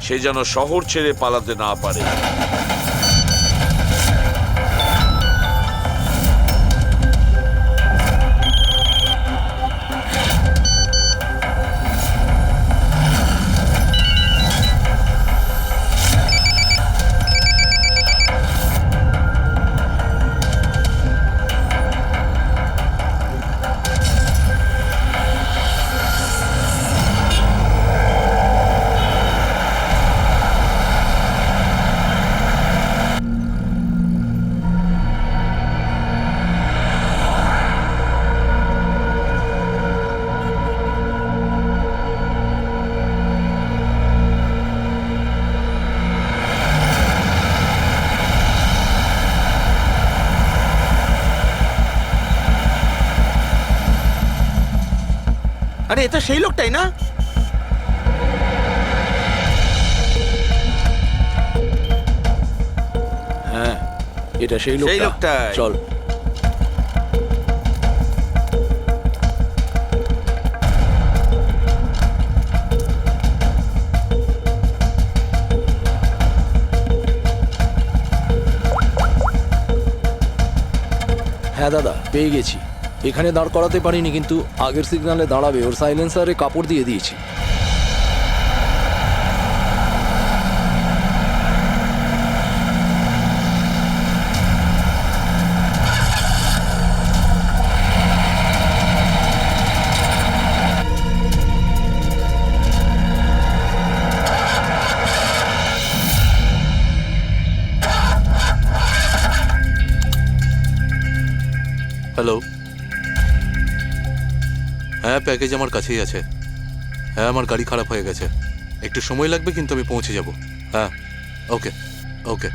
সে যেন শহর ছেড়ে পালাতে না পারে। আরে এ তো সেই লোকটাই না? হ্যাঁ, এটা সেই সেই লোকটা। লোকটাই। চল। হ্যাঁ দাদা, পেয়ে গেছি। এখানে দাঁড় করাতে পারিনি, কিন্তু আগের সিগন্যালে দাঁড়াবে। ওর সাইলেন্সারে কাপড় দিয়ে দিয়েছি। হ্যালো, হ্যাঁ প্যাকেজ আমার কাছেই আছে। হ্যাঁ, আমার গাড়ি খারাপ হয়ে গেছে, একটু সময় লাগবে, কিন্তু আমি পৌঁছে যাব। হ্যাঁ, ওকে ওকে।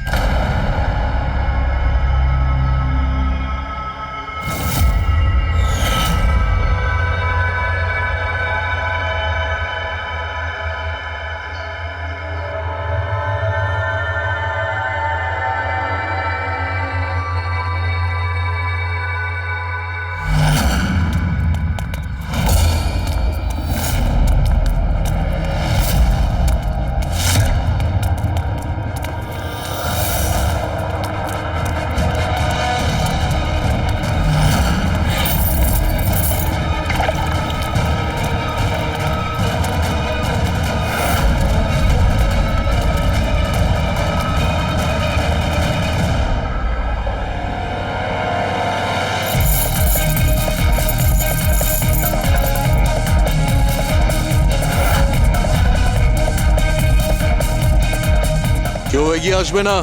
কেউ এগিয়ে আসবে না,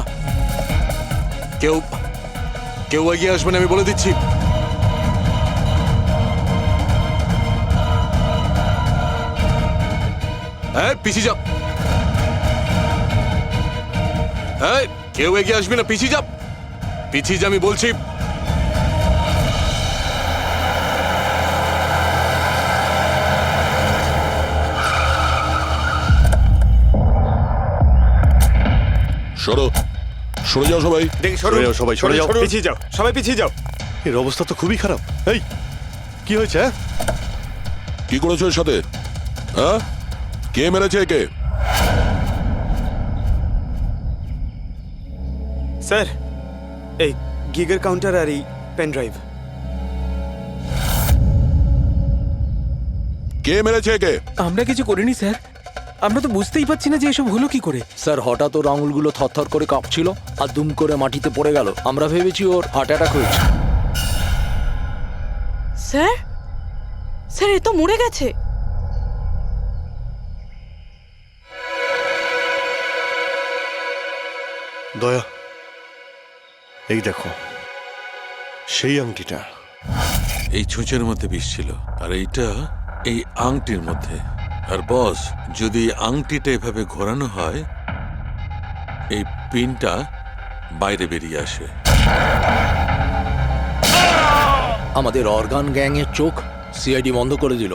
কেউ কেউ এগিয়ে আসবে না, আমি বলে দিচ্ছি। হ্যাঁ, পিছিয়ে যাও। হ্যাঁ, কেউ এগিয়ে আসবে না, পিছিয়ে যাও, পিছিয়ে যা, আমি বলছি। সরো, সরে যাও সবাই। দেখি সরে যাও সবাই, সরে যাও। পিছিয়ে যাও, সবাই পিছিয়ে যাও। এর অবস্থা তো খুবই খারাপ। এই কি হয়েছে? হ্যাঁ? কি করেছো এর সাথে? হ্যাঁ, কে মেরেছে একে? স্যার, এই গিগের কাউন্টার আর এই পেন ড্রাইভ। কে মেরেছে একে? আমরা কিছু করিনি স্যার, আমরা তো বুঝতেই পারছি না যে এসব হলো কি করে। স্যার হঠাৎ ওর আঙুলগুলো থরথর করে কাঁপছিল আর দুম করে মাটিতে পড়ে গেল। আমরা ভেবেছি ওর হার্ট অ্যাটাক হয়েছে। স্যার, স্যার, এ তো মরে গেছে। দয়া, এই দেখো সেই আংটিটা। এই ছুঁচের মধ্যে বিষ ছিল, আর এইটা এই আংটির মধ্যে। আর বস, যদি আংটিটা এভাবে ঘোরানো হয়, এই পিনটা বাইরে বেরিয়ে আসে। আমাদের অর্গান গ্যাংয়ের চোখ সিআইডি বন্ধ করে দিল।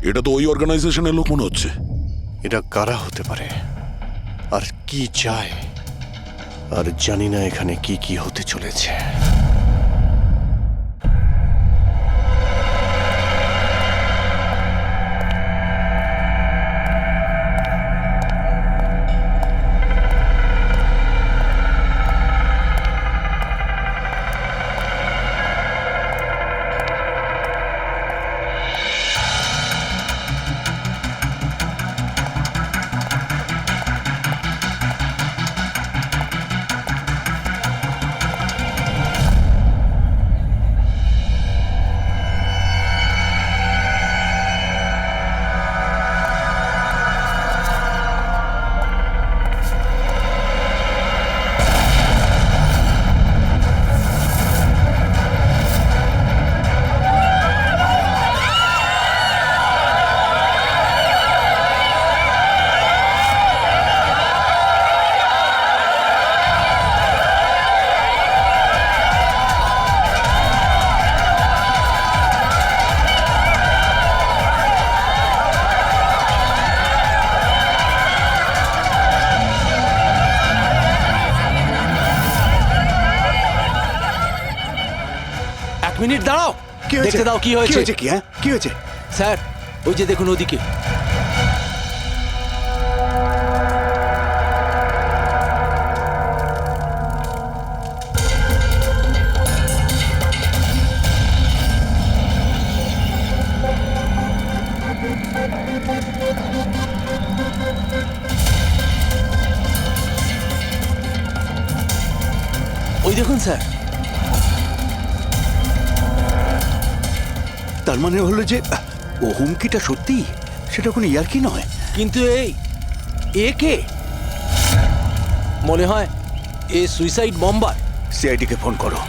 এটা তো ওই অর্গানাইজেশনের লোক মনে হচ্ছে। এটা কারা হতে পারে আর কি চায়? আর জানি না এখানে কি কি হতে চলেছে। মিনিট দাঁড়াও, কি হয়েছে? দেখতে দাও কি হয়েছে। কি হ্যাঁ, কি হয়েছে? স্যার, ওই যে দেখুন ওদিকে। ওই দেখুন স্যার। তার মানে হলো যে ও হুমকিটা সত্যি, সেটা কোনো ইয়ার্কি নয়। কিন্তু এই কে? মনে হয় এ সুইসাইড বম্বার। সিআইডিকে ফোন করো।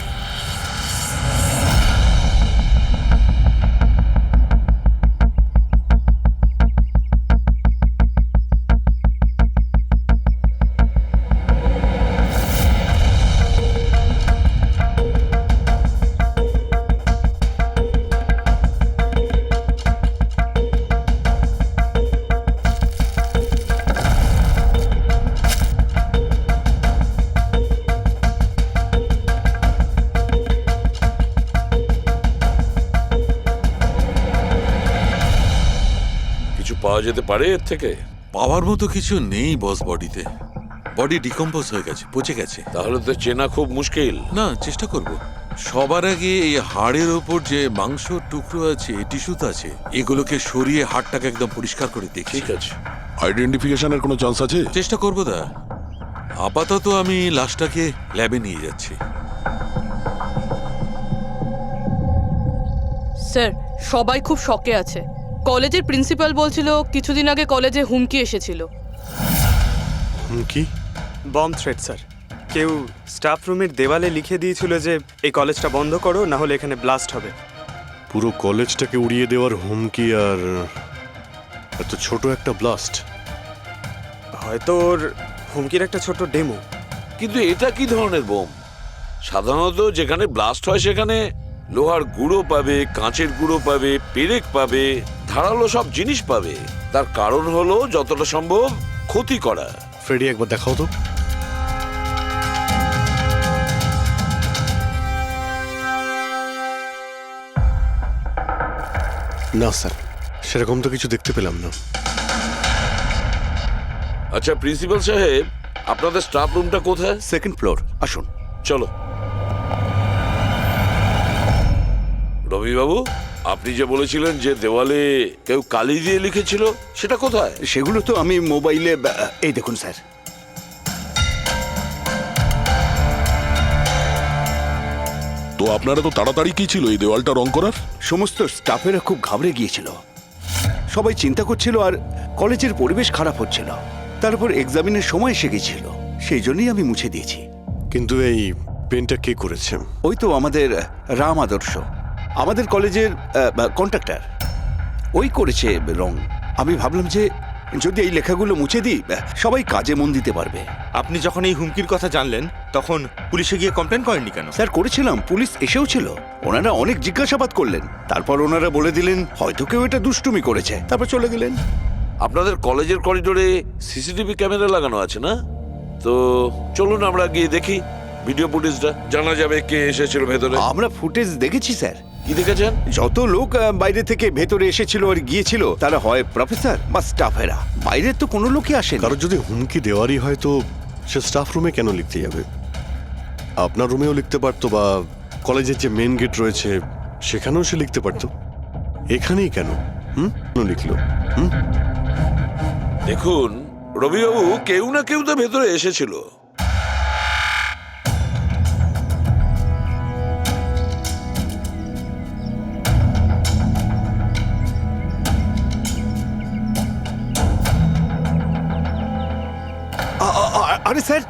পাওয়া যেতে পারে এর থেকে? পাওয়ার মতো কিছু নেই বস, বডিতে। বডি ডিকম্পোজ হয়ে গেছে, পচে গেছে। তাহলে তো চেনা খুব মুশকিল। না, চেষ্টা করব। সবার আগে এই হাড়ের ওপর যে মাংস টুকরো আছে, টিস্যুতে আছে, এগুলোকে সরিয়ে হাড়টাকে একদম পরিষ্কার করে দেখি। ঠিক আছে। আইডেন্টিফিকেশনের কোনো চান্স আছে? চেষ্টা করবো দা। আপাতত আমি লাশটাকে ল্যাবে নিয়ে যাচ্ছি। স্যার, সবাই খুব শকে আছে। কলেজের প্রিন্সিপাল বলছিল কিছুদিন আগে কলেজে হুমকি এসেছিল। হুমকি? Bomb threat sir. কেউ স্টাফ রুমের দেওয়ালে লিখে দিয়েছিল যে এই কলেজটা বন্ধ করো, না হলে এখানে ব্লাস্ট হবে। পুরো কলেজটাকে উড়িয়ে দেওয়ার হুমকি, আর এত ছোট একটা ব্লাস্ট। হয়তো ওর হুমকির একটা ছোট ডেমো। কিন্তু এটা কি ধরনের বোম? সাধারণত যেখানে ব্লাস্ট হয় সেখানে লোহার গুঁড়ো পাবে, কাঁচের গুঁড়ো পাবে, পেরেক পাবে, ধারালো সব জিনিস পাবে। তার কারণ হলো যতটা সম্ভব ক্ষতি করা। ফ্রেডি, একবার দেখাও তো। না স্যার, সেরকম তো কিছু দেখতে পেলাম না। আচ্ছা প্রিন্সিপাল সাহেব, আপনাদের স্টাফ রুমটা কোথায়? সেকেন্ড ফ্লোর, আসুন। চলো। রবিবাবু, আপনি যে বলেছিলেন যে দেওয়ালে কেউ কালি দিয়ে লিখেছিল, সেটা কোথায়? সেগুলো তো আমি মোবাইলে, এই দেখুন স্যার। তো আপনারা তো তাড়াতাড়ি কি ছিল এই দেওয়ালটা রং করার? সমস্ত স্টাফেরা খুব ঘাবড়ে গিয়েছিল, সবাই চিন্তা করছিল, আর কলেজের পরিবেশ খারাপ হচ্ছিল। তারপর এক্সামিনের সময় এসে গেছিল, সেই জন্যই আমি মুছে দিয়েছি। কিন্তু এই পেনটা কে করেছে? ওই তো আমাদের রাম আদর্শ, আমাদের কলেজের কন্ট্রাক্টর, ওই করেছে রং। আমি ভাবলাম যে যদি এই লেখাগুলো মুছে দিই, সবাই কাজে মন দিতে পারবে। আপনি যখন এই হুমকির কথা জানলেন তখন পুলিশে গিয়ে কমপ্লেন করেননি কেন? স্যার, করেছিলাম, পুলিশ এসেও ছিল। ওনারা অনেক জিজ্ঞাসাবাদ করলেন, তারপর ওনারা বলে দিলেন হয়তো কেউ এটা দুষ্টুমি করেছে, তারপর চলে গেলেন। আপনাদের কলেজের করিডোরে সিসিটিভি ক্যামেরা লাগানো আছে না? তো চলুন আমরা গিয়ে দেখি ভিডিও ফুটেজটা, জানা যাবে কে এসেছিল ভেতরে। আমরা ফুটেজ দেখেছি স্যার। কি দেখেছেন? যত লোক বাইরে থেকে ভেতরে এসেছিল আর গিয়েছিল, তারা হয় প্রফেসর বা স্টাফেরা, বাইরের তো কোনো লোকই আসেনি। কারো যদি হুমকি দেওয়ারই হয় তো সে স্টাফ রুমে কেন লিখতে যাবে? আপনার রুমেও লিখতে পারতো, বা কলেজের যে মেন গেট রয়েছে সেখানেও সে লিখতে পারতো। এখানেই কেন কেন লিখলো? দেখুন রবিবাবু, কেউ না কেউ তো ভেতরে এসেছিল। আরে স্যার,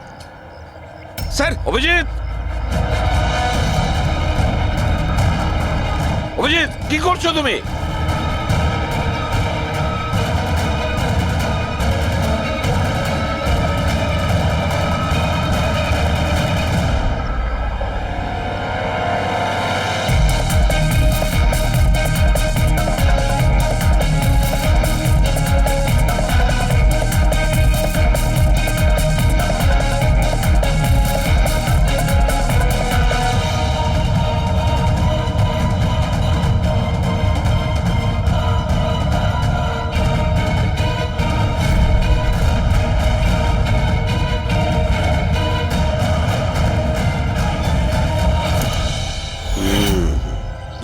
স্যার! অভিজিৎ, অভিজিৎ, কি করছো তুমি?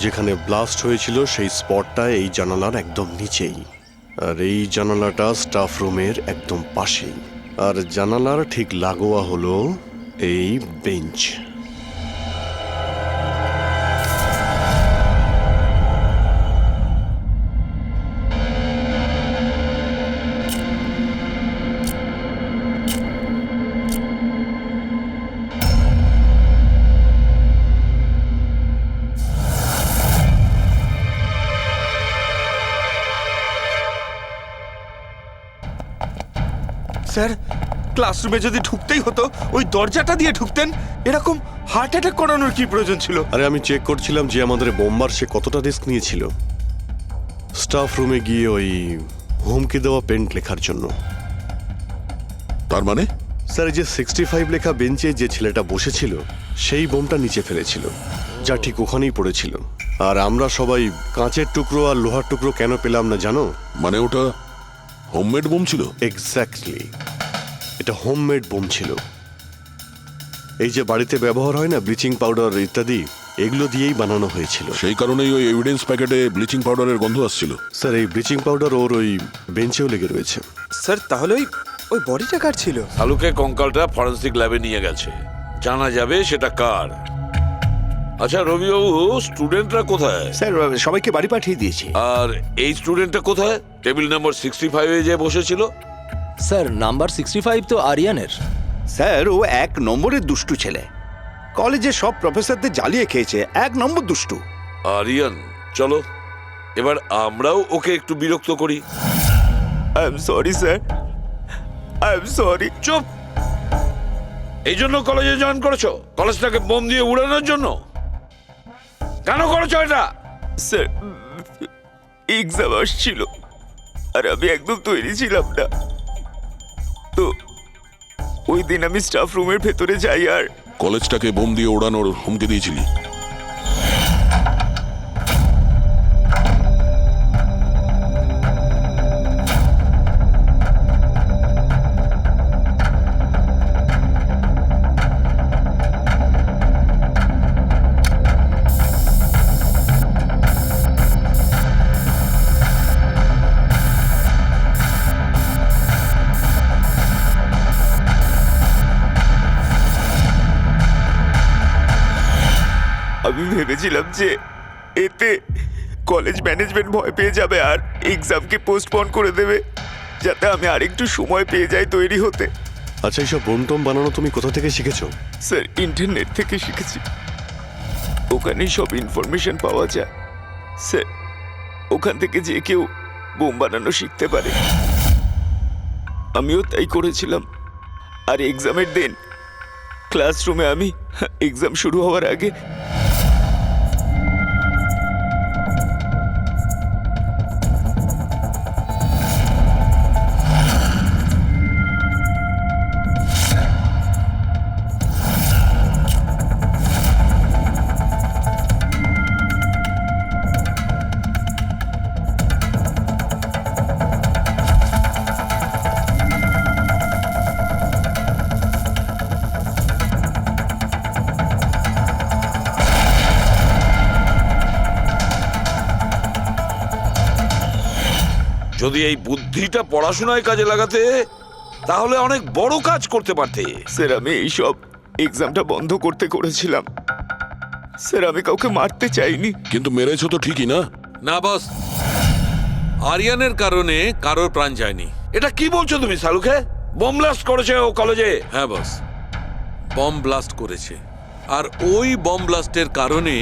যেখানে ব্লাস্ট হয়েছিল সেই স্পটটা এই জানালার একদম নিচেই, আর এই জানালাটা স্টাফ রুমের একদম পাশেই, আর জানালার ঠিক লাগোয়া হলো এই বেঞ্চ। স্যার, ক্লাসরুমে যদি ঢুকতেই হতো ওই দরজাটা দিয়ে ঢুকতেন। এরকম হার্ট অ্যাটাক করানোর কি প্রয়োজন ছিল? আরে আমি চেক করছিলাম যে আমাদের বোম্বার সে কতটা রিস্ক নিয়েছিল স্টাফ রুমে গিয়ে ওই হুমকি দেওয়া পেন্ট লেখার জন্য। তার মানে স্যার, যে 65 লেখা বেঞ্চে যে ছেলেটা বসেছিল সেই বোমটা নিচে ফেলেছিল, যা ঠিক ওখানেই পড়েছিল। আর আমরা সবাই কাঁচের টুকরো আর লোহার টুকরো কেন পেলাম না জানো? মানে ওটা হোমমেড বোম ছিল? এক্স্যাক্টলি, এটা হোমমেড বোম ছিল। এই যে বাড়িতে ব্যবহার হয় না ব্লিচিং পাউডার ইত্যাদি, এগুলো দিয়েই বানানো হয়েছিল। সেই কারণেই ওই এভিডেন্স প্যাকেটে ব্লিচিং পাউডারের গন্ধ আসছিল। স্যার, এই ব্লিচিং পাউডার ওর ওই বেঞ্চেও লেগে রয়েছে। স্যার, তাহলে ওই বডিটা কার ছিল? শালুকে কঙ্কালটা ফরেন্সিক ল্যাবে নিয়ে গেছে, জানা যাবে সেটা কার। আচ্ছা রবিবাবু, স্টুডেন্টরা কোথায়? স্যার, সবাইকে বাড়ি পাঠিয়ে দিয়েছি। আর এই স্টুডেন্টটা কোথায়? টেবিল নাম্বার 65 এ যে বসেছিল। স্যার, নাম্বার 65 তো আরিয়ানের। স্যার ও 1 নম্বরের দুষ্টু ছেলে। কলেজে সব প্রফেসরদের জ্বালিয়ে খেয়েছে, 1 নম্বর দুষ্টু। আরিয়ান, চলো এবার আমরাও ওকে একটু বিরক্ত করি। I am sorry sir, I am sorry. চুপ! এই জন্য কলেজে জয়েন করেছো? কলেজটাকে বোম দিয়ে উড়ানোর জন্য? কেন করেছো এটা? স্যার, এক্সাম আসছিল আর আমি একদম তৈরি ছিলাম না। তো ওই দিন আমি স্টাফ রুমের ভেতরে যাই আর কলেজটাকে বোম দিয়ে ওড়ানোর হুমকি দিয়েছিলি? আমি ভেবেছিলাম যে এতে কলেজ ম্যানেজমেন্ট ভয় পেয়ে যাবে আর এক্সামকে পোস্টপোন করে দেবে, যাতে আমি আরেকটু সময় পেয়ে যাই তৈরি হতে। আচ্ছা, এইসব বোম টোম বানানো তুমি কোথা থেকে শিখেছো? স্যার, ইন্টারনেট থেকে শিখেছি। ওখানেই সব ইনফরমেশন পাওয়া যায় স্যার। ওখান থেকে যে কেউ বোম বানানো শিখতে পারে। আমিও তাই করেছিলাম। আর এক্সামের দিন ক্লাসরুমে আমি এক্সাম শুরু হওয়ার আগে যদি এই বুদ্ধিটা পড়াশোনায় কাজে লাগাতে, তাহলে অনেক বড় কাজ করতে পারতে। স্যার, আমি এইসব এক্সামটা বন্ধ করতে করেছিলাম স্যার। আমি কাউকে মারতে চাইনি। কিন্তু মেরেছো তো ঠিকই না? না বস, আরিয়ানের কারণে কারোর প্রাণ যায়নি। এটা কি বলছো তুমি সালুকে? বোম ব্লাস্ট করেছে ও কলেজে? হ্যাঁ বস, বম ব্লাস্ট করেছে। আর ওই বম ব্লাস্টের কারণে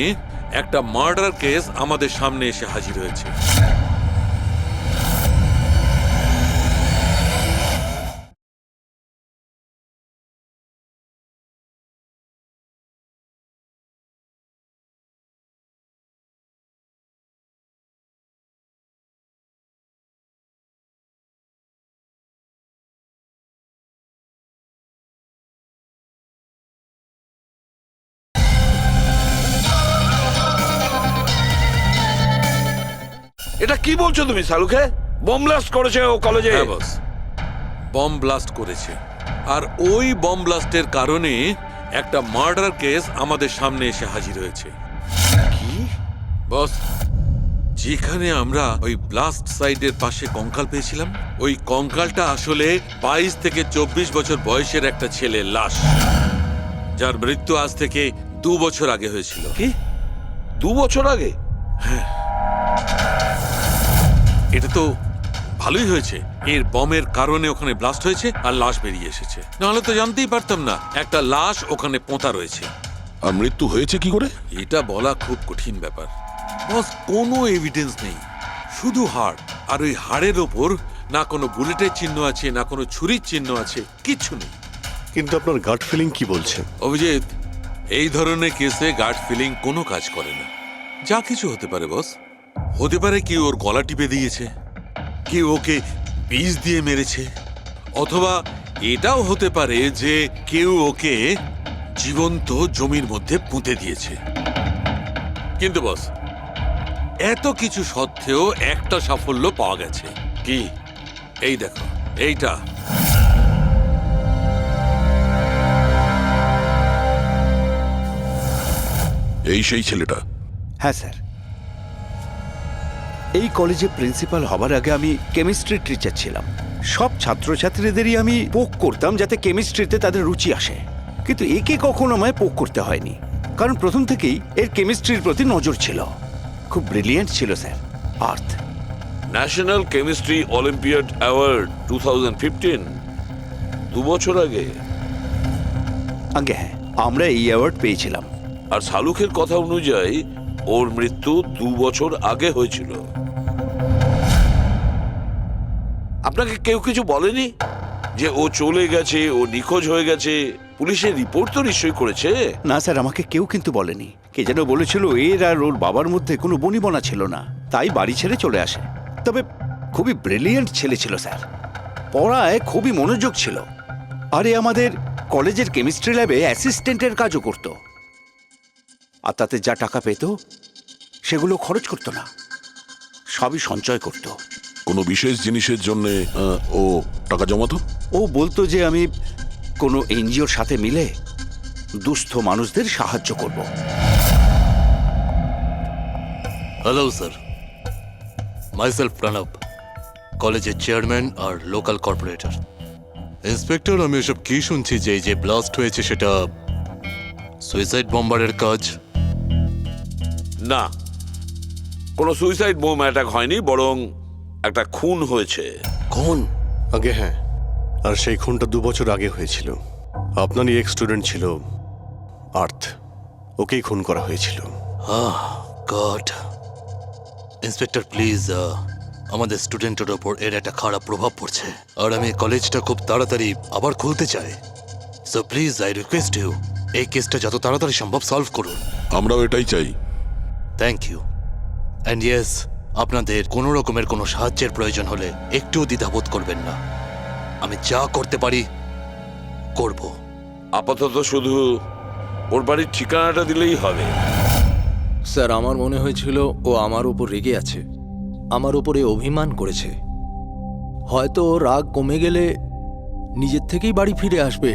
একটা মার্ডার কেস আমাদের সামনে এসে হাজির হয়েছে। এটা কি বলছো তুমি সালুকে? বোম ব্লাস্ট করেছে ও কলেজে? হ্যাঁ বস, বম ব্লাস্ট করেছে। আর ওই বম ব্লাস্টের কারণে একটা মার্ডার কেস আমাদের সামনে এসে হাজির হয়েছে। কি বস, যেখানে আমরা ওই ব্লাস্ট সাইটের পাশে কঙ্কাল পেয়েছিলাম, ওই কঙ্কালটা আসলে 22 থেকে 24 বছর বয়সের একটা ছেলের লাশ, যার মৃত্যু আজ থেকে 2 বছর আগে হয়েছিল। কি 2 বছর আগে? এটা তো ভালোই হয়েছে, এর বমের কারণে ওখানে ব্লাস্ট হয়েছে আর লাশ বেরিয়ে এসেছে। নাহলে তো জানতেই পারতাম না একটা লাশ ওখানে পোঁতা রয়েছে। আর মৃত্যু হয়েছে কি করে? এটা বলা খুব কঠিন ব্যাপার বস। কোনো এভিডেন্স নেই, শুধু হাড়। আর ওই হাড়ের ওপর না কোনো বুলেটের চিহ্ন আছে, না কোনো ছুরির চিহ্ন আছে, কিচ্ছু নেই। কিন্তু আপনার গাট ফিলিং কি বলছে? অভিজিৎ, এই ধরনের কেসে গাট ফিলিং কোনো কাজ করে না। যা কিছু হতে পারে বস। হতে পারে কেউ ওর গলা টিপে দিয়েছে, কেউ ওকে বিষ দিয়ে মেরেছে, অথবা এটাও হতে পারে যে কেউ ওকে জীবন্ত জমির মধ্যে পুঁতে দিয়েছে। কিন্তু বস, এত কিছু সত্ত্বেও একটা সাফল্য পাওয়া গেছে। কি? এই দেখো, এইটা। এই সেই ছেলেটা? হ্যাঁ স্যার, এই কলেজে প্রিন্সিপাল হবার আগে আমি কেমিস্ট্রির টিচার ছিলাম। সব ছাত্রছাত্রীদেরই আমি পোক করতাম যাতে কেমিস্ট্রিতে তাদের রুচি আসে, কিন্তু একে কখনো আমায় পোক করতে হয়নি, কারণ প্রথম থেকেই এর কেমিস্ট্রির প্রতি নজর ছিল। খুব ব্রিলিয়েন্ট ছিল স্যার। আর্থ ন্যাশনাল কেমিস্ট্রি অলিম্পিয়াড অ্যাওয়ার্ড 2015, 2 বছর আগে। আগে হ্যাঁ, আমরা এই অ্যাওয়ার্ড পেয়েছিলাম। আর শালুকের কথা অনুযায়ী ওর মৃত্যু 2 বছর আগে হয়েছিল। আপনাকে কেউ কিছু বলেনি যে ও চলে গেছে, ও নিখোঁজ হয়ে গেছে? পুলিশের রিপোর্ট তো নিশ্চয়ই করেছে। না স্যার, আমাকে কেউ কিন্তু বলেনি। কে যেন বলেছিল এর আর ওর বাবার মধ্যে কোনো বনিবনা ছিল না, তাই বাড়ি ছেড়ে চলে আসে। তবে খুবই ব্রিলিয়েন্ট ছেলে ছিল স্যার, পড়ায় খুবই মনোযোগ ছিল। আরে আমাদের কলেজের কেমিস্ট্রি ল্যাবে অ্যাসিস্ট্যান্টের কাজও করত। আর তাতে যা টাকা পেত সেগুলো খরচ করতো না, সবই সঞ্চয় করত। কোনো বিশেষ জিনিসের জন্য ও টাকা জমাতো? ও বলতো যে আমি কোনো এনজিওর সাথে মিলে দুস্থ মানুষদের সাহায্য করব। হ্যালো স্যার, মাইসেলফ প্রণব, কলেজের চেয়ারম্যান আর লোকাল কর্পোরেটর। ইন্সপেক্টর, আমি এসব কি শুনছি যে এই যে ব্লাস্ট হয়েছে সেটা সুইসাইড বম্বারের কাজ? না, কোনো সুইসাইড বোম অ্যাটাক হয়নি, বরং একটা খুন হয়েছে। কোন? আগে হ্যাঁ, আর সেই খুনটা 2 বছর আগে হয়েছিল। আপনারই এক স্টুডেন্ট ছিল আর্থ, ওকেই খুন করা হয়েছিল। গড। ইন্সপেক্টর প্লিজ, আমাদের স্টুডেন্টের ওপর এর একটা খারাপ প্রভাব পড়ছে, আর আমি কলেজটা খুব তাড়াতাড়ি আবার খুলতে চাই। So please I request you, এই কেসটা যত তাড়াতাড়ি সম্ভব সলভ করুন। আমরাও এটাই চাই। Thank you. অ্যান্ড ইয়েস, আপনাদের কোনো রকমের কোনো সাহায্যের প্রয়োজন হলে একটুও দ্বিধাবোধ করবেন না, আমি যা করতে পারি করব। আপাতত শুধু ওর বাড়ির ঠিকানাটা দিলেই হবে। স্যার, আমার মনে হয়েছিল ও আমার উপর রেগে আছে, আমার উপরে অভিমান করেছে। হয়তো ওর রাগ কমে গেলে নিজের থেকেই বাড়ি ফিরে আসবে।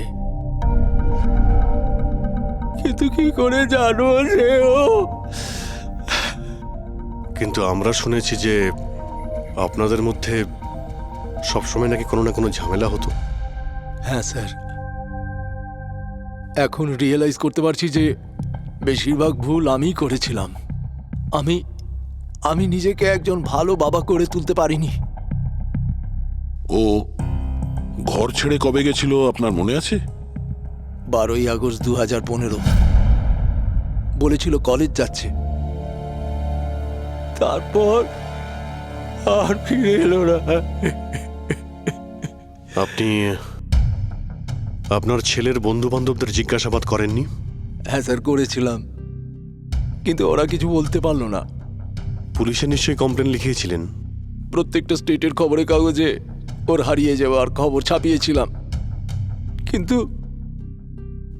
কিন্তু কি করে জানো সে ও? কিন্তু আমরা শুনেছি যে আপনাদের মধ্যে সবসময় নাকি কোনো না কোনো ঝামেলা হতো। হ্যাঁ স্যার, এখন রিয়েলাইজ করতে পারছি যে বেশিরভাগ ভুল আমিই করেছিলাম। আমি নিজেকে একজন ভালো বাবা করে তুলতে পারিনি। ও ঘর ছেড়ে কবে গেছিল আপনার মনে আছে? 12ই আগস্ট 2015। বলেছিল কলেজ যাচ্ছে, তারপর আর ফিরে এলো না। আপনি আপনার ছেলের বন্ধু বান্ধবদের জিজ্ঞাসাবাদ করেননি? হ্যাঁ স্যার, করেছিলাম, কিন্তু ওরা কিছু বলতে পারলো না। পুলিশে নিশ্চয়ই কমপ্লেন লিখিয়েছিলেন? প্রত্যেকটা স্টেটের খবরের কাগজে ওর হারিয়ে যাওয়ার খবর ছাপিয়েছিলাম, কিন্তু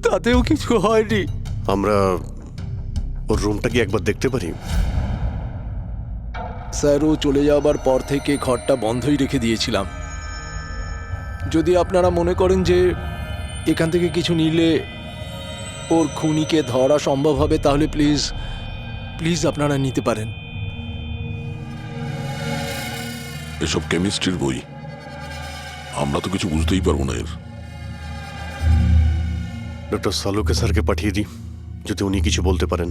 তাতেও কিছু হয়নি। আমরা ওর রুমটা কি একবার দেখতে পারি? স্যার, ও চলে যাওয়ার পর থেকে ঘরটা বন্ধই রেখে দিয়েছিলাম। যদি আপনারা মনে করেন যে এখান থেকে কিছু নিলে ওর খুনিকে ধরা সম্ভব হবে, তাহলে প্লিজ প্লিজ আপনারা নিতে পারেন। এসব কেমিস্ট্রির বই, আমরা তো কিছু বুঝতেই পারবো না এর। ডক্টর সালুকে স্যারকে পাঠিয়ে দিই, যদি উনি কিছু বলতে পারেন।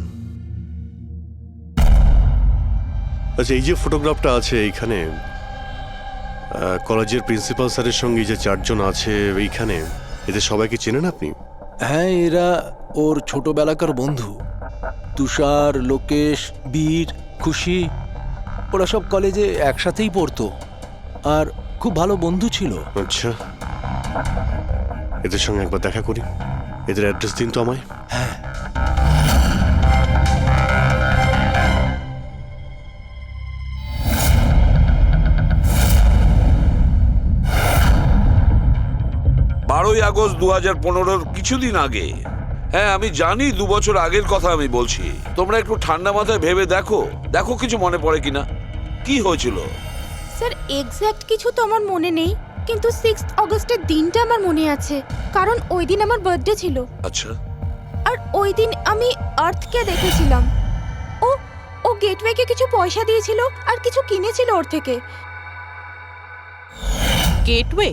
আচ্ছা, এই যে ফটোগ্রাফটা আছে এইখানে, কলেজের প্রিন্সিপাল স্যারের সঙ্গে যে 4 জন আছে এইখানে, এদের সবাইকে চেনেন আপনি? হ্যাঁ, এরা ওর ছোটবেলাকার বন্ধু। তুষার, লোকেশ, বীর, খুশি, ওরা সব কলেজে একসাথেই পড়তো আর খুব ভালো বন্ধু ছিল। আচ্ছা, এদের সঙ্গে একবার দেখা করি। এদের অ্যাড্রেস দিন তো আমায়। হ্যাঁ, 12ই আগস্ট 2015 কিছুদিন আগে। হ্যাঁ, আমি জানি 2 বছর আগের কথা আমি বলছি। তোমরা একটু ঠান্ডা মাথায় ভেবে দেখো কিছু মনে পড়ে কিনা, কি হয়েছিল। স্যার, এক্স্যাক্ট কিছু তো আমার মনে নেই, কিন্তু 6 অগস্টের দিনটা আমার মনে আছে, কারণ ওই দিন আমার বার্থডে ছিল। আচ্ছা, আর ওই দিন আমি আর্থকে দেখেছিলাম। ও গেটওয়েকে কিছু পয়সা দিয়েছিল আর কিছু কিনেছিল ওর থেকে। গেটওয়ে?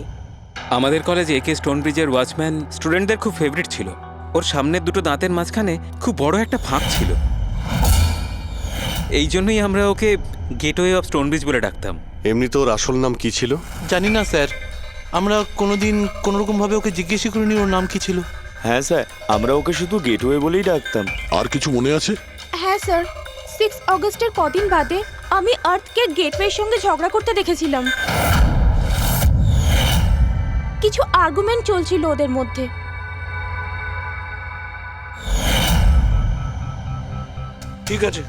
আমাদের কলেজে একে স্টোনব্রিজের ওয়াচম্যান স্টুডেন্টদের খুব ফেভারিট ছিল। ওর সামনের দুটো দাঁতের মাঝখানে খুব বড় একটা ফাঁক ছিল, এই জন্যই আমরা ওকে গেটওয়ে অফ স্টোনব্রিজ বলে ডাকতাম। এমনি তো ওর আসল নাম কি ছিল? জানি না স্যার, আমরা কোনোদিন কোনোরকমভাবে ওকে জিজ্ঞেসই করিনি ওর নাম কি ছিল। হ্যাঁ স্যার, আমরা ওকে শুধু গেটওয়ে বলেই ডাকতাম। আর কিছু মনে আছে? হ্যাঁ স্যার, 6 অগস্টের কদিন বাদে আমি আর্থকে গেটওয়ের সঙ্গে ঝগড়া করতে দেখেছিলাম। কিছু আর্গুমেন্ট চলছিল ওদের মধ্যে। ঠিক আছে,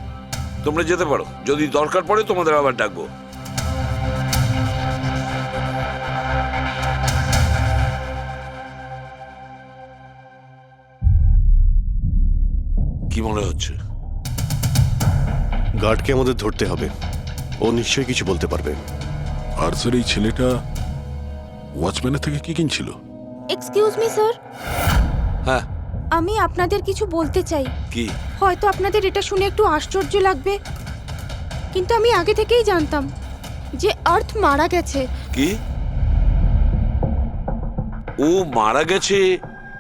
তোমরা যেতে পারো। যদি দরকার পড়ে তোমাদের আবার ডাকবো। কি মনে হচ্ছে? গার্ডকে আমাদের ধরতে হবে, ও নিশ্চয়ই কিছু বলতে পারবে। আর স্যার এই ছেলেটা ওয়াচম্যানের থেকে কি কিনছিল? এক্সকিউজ মি স্যার, হ্যাঁ, আমি আপনাদের কিছু বলতে চাই। কি? হয়তো আপনাদের এটা শুনে একটু আশ্চর্য লাগবে, কিন্তু আমি আগে থেকেই জানতাম যে আর্থ মারা গেছে। কি? ও মারা গেছে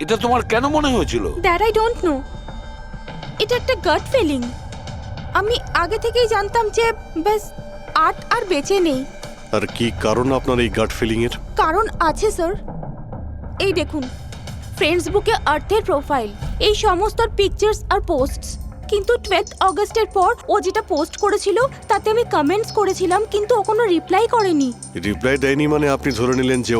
এটা তোমার কেন মনে হয়েছিল? দ্যাট আই ডোন্ট নো, এটা একটা গাট ফিলিং। আমি আগে থেকেই জানতাম যে ব্যাস আর্থ আর বেঁচে নেই। আর কি কারণ আপনার এই গাট ফিলিং এর? কারণ আছে স্যার, এই দেখুন ফেসবুকে আর্থের প্রোফাইল, এই সমস্ত পিকচার্স আর পোস্টস। কিন্তু 12 অগস্টের পর ও যেটা পোস্ট করেছিল তাতে আমি কমেন্টস করেছিলাম, কিন্তু ও কোনো রিপ্লাই করেনি। রিপ্লাই দেয়নি মানে আপনি ধরে নিলেন যে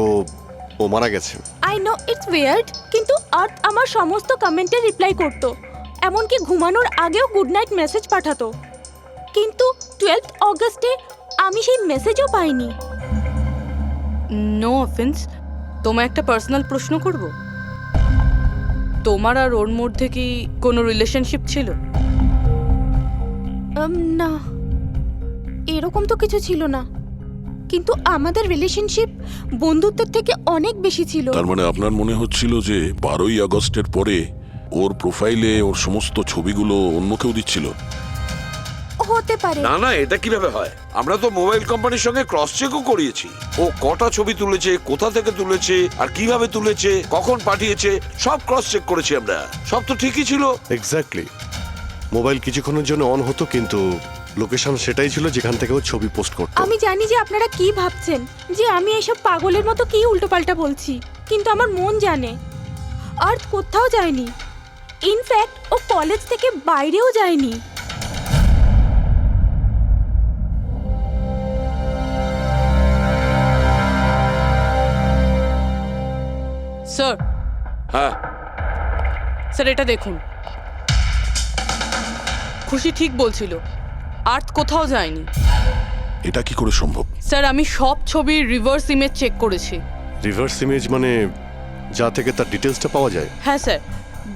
ও মারা গেছে? আই নো ইটস উইয়ার্ড, কিন্তু আর্থ আমার সমস্ত কমেন্টে রিপ্লাই করতো, এমনকি ঘুমানোর আগেও গুড নাইট মেসেজ পাঠাতো। কিন্তু 12 অগস্টে আমি সেই মেসেজও পাইনি। নো অফেন্স, তোমায় একটা পার্সোনাল প্রশ্ন করব। তোমার আর ওর মধ্যে কি কোনো রিলেশনশিপ ছিল? না, এরকম তো কিছু ছিল না, কিন্তু আমাদের রিলেশনশিপ বন্ধুত্বের থেকে অনেক বেশি ছিল। তার মানে আপনার মনে হচ্ছিল যে 12ই আগস্টের পরে ওর প্রোফাইলে ওর সমস্ত ছবিগুলো অন্য কেউ দিচ্ছিল? হতে পারে। না না, এটা কিভাবে হয়? আমরা তো মোবাইল কোম্পানির সঙ্গে ক্রস চেকও করিয়েছি। ও কটা ছবি তুলেছে, কোথা থেকে তুলেছে, আর কিভাবে তুলেছে, কখন পাঠিয়েছে, সব ক্রস চেক করেছি আমরা। সব তো ঠিকই ছিল। এক্স্যাক্টলি, মোবাইল কিছুক্ষণের জন্য অন হতো, কিন্তু লোকেশন সেটাই ছিল যেখান থেকে ও ছবি পোস্ট করতো। আমি জানি যে আপনারা কি ভাবছেন, যে আমি এসব পাগলের মতো কি উল্টোপাল্টা বলছি, কিন্তু আমার মন জানে আর্থ কোথাও যায়নি। ইনফ্যাক্ট ও কলেজ থেকে বাইরেও যায়নি। স্যার, হ্যাঁ স্যার এটা দেখুন, খুশি ঠিক বলছিল, আর্থ কোথাও যায়নি। এটা কি করে সম্ভব? স্যার আমি সব ছবির রিভার্স ইমেজ চেক করেছি। রিভার্স ইমেজ মানে যা থেকে তার ডিটেলসটা পাওয়া যায়? হ্যাঁ স্যার,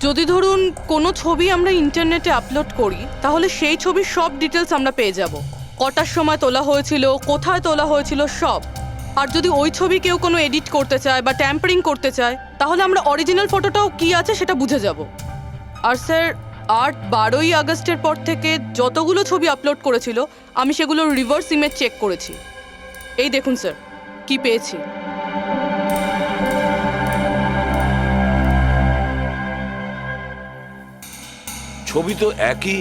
যদি ধরুন কোনো ছবি আমরা ইন্টারনেটে আপলোড করি, তাহলে সেই ছবির সব ডিটেলস আমরা পেয়ে যাব। কটার সময় তোলা হয়েছিল, কোথায় তোলা হয়েছিল, সব। আর যদি ওই ছবি কেউ কোনো এডিট করতে চায় বা ট্যাম্পারিং করতে চায়, তাহলে আমরা অরিজিনাল ফটোটাও কি আছে সেটা বুঝে যাব। আর স্যার আর্ট 12ই আগস্টের পর থেকে যতগুলো ছবি আপলোড করেছিল, আমি সেগুলোর রিভার্স ইমেজ চেক করেছি। এই দেখুন স্যার, কি পেয়েছি। ছবি তো একই,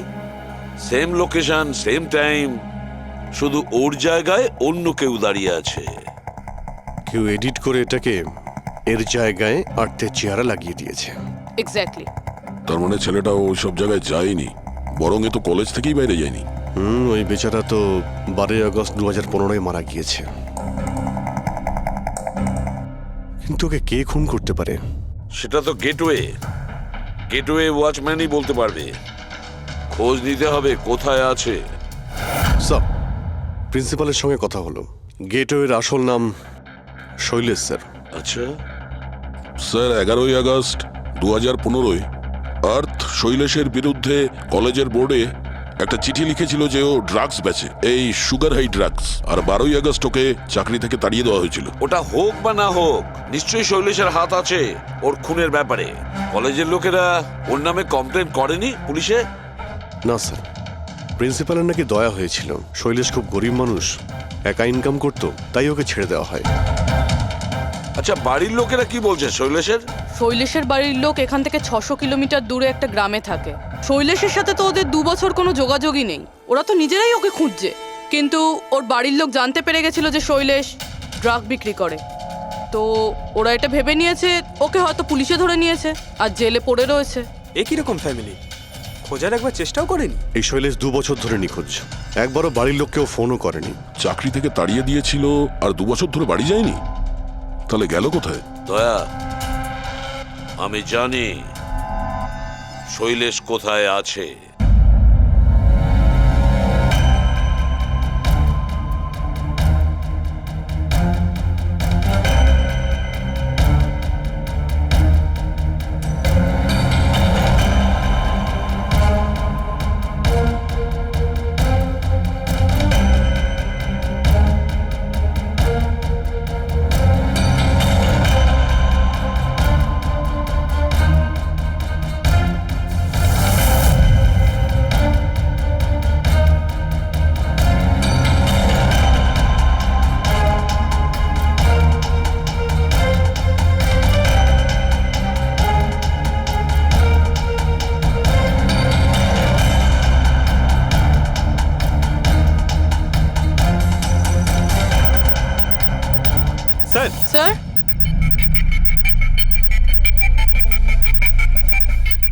সেম লোকেশন, সেম টাইম, শুধু ওর জায়গায় অন্য কেউ দাঁড়িয়ে আছে। কেউ এডিট করে এটাকে এর জায়গায় আর্থের চেহারা লাগিয়ে দিয়েছে। এক্স্যাক্টলি। তার মানে ছেলেটা ওই সব জায়গায় যায়নি, বরং এ তো কলেজ থেকেই বাইরে যায়নি। ওই বেচারা তো 12ই আগস্ট 2015 মারা গিয়েছে। কিন্তু ওকে কে খুন করতে পারে? সেটা তো গেটওয়ে ওয়াচম্যানই বলতে পারবে। খোঁজ নিতে হবে কোথায় আছে। স্যার, প্রিন্সিপালের সঙ্গে কথা হলো, গেটওয়ের আসল নাম শৈলেশ স্যার। আচ্ছা স্যার, 11ই আগস্ট 2015 আর্থ শৈলেশের বিরুদ্ধে কলেজের বোর্ডে একটা চিঠি লিখেছিল যে ও ড্রাগস বেচে, এই সুগার হাই ড্রাগস। আর 12ই আগস্ট ওকে চাকরি থেকে তাড়িয়ে দেওয়া হয়েছিল। ওটা হোক বা না হোক, নিশ্চয়ই শৈলেশের হাত আছে ওর খুনের ব্যাপারে। কলেজের লোকেরা ওর নামে কমপ্লেন করেনি পুলিশে? না স্যার, প্রিন্সিপালের নাকি দয়া হয়েছিল। শৈলেশ খুব গরিব মানুষ, একা ইনকাম করতো, তাই ওকে ছেড়ে দেওয়া হয়। আচ্ছা, বাড়ির লোকেরা কি বলছে শৈলেশের? শৈলেশের বাড়ির লোক এখান থেকে 600 কিলোমিটার দূরে একটা গ্রামে থাকে। শৈলেশের সাথে তো ওদের 2 বছর কোনো যোগাযোগই নেই, ওরা তো নিজেরাই ওকে খুঁজছে। কিন্তু ওর বাড়ির লোক জানতে পেরে গেছিল যে শৈলেশ ড্রাগ বিক্রি করে। তো ওরা এটা ভেবে নিয়েছে ওকে হয়তো পুলিশে ধরে নিয়েছে আর জেলে পড়ে রয়েছে। এ কিরকম ফ্যামিলি? খোঁজার একবার চেষ্টাও করেনি? এই শৈলেশ 2 বছর ধরে নিখোঁজ, একবারও বাড়ির লোককেও ফোনও করেনি। চাকরি থেকে তাড়িয়ে দিয়েছিল আর 2 বছর ধরে বাড়ি যায়নি, তাহলে গেল কোথায়? দয়া, আমি জানি শৈলেশ কোথায় আছে। স্যার, স্যার,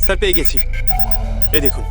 স্যার পেয়ে গেছি। এই দেখুন।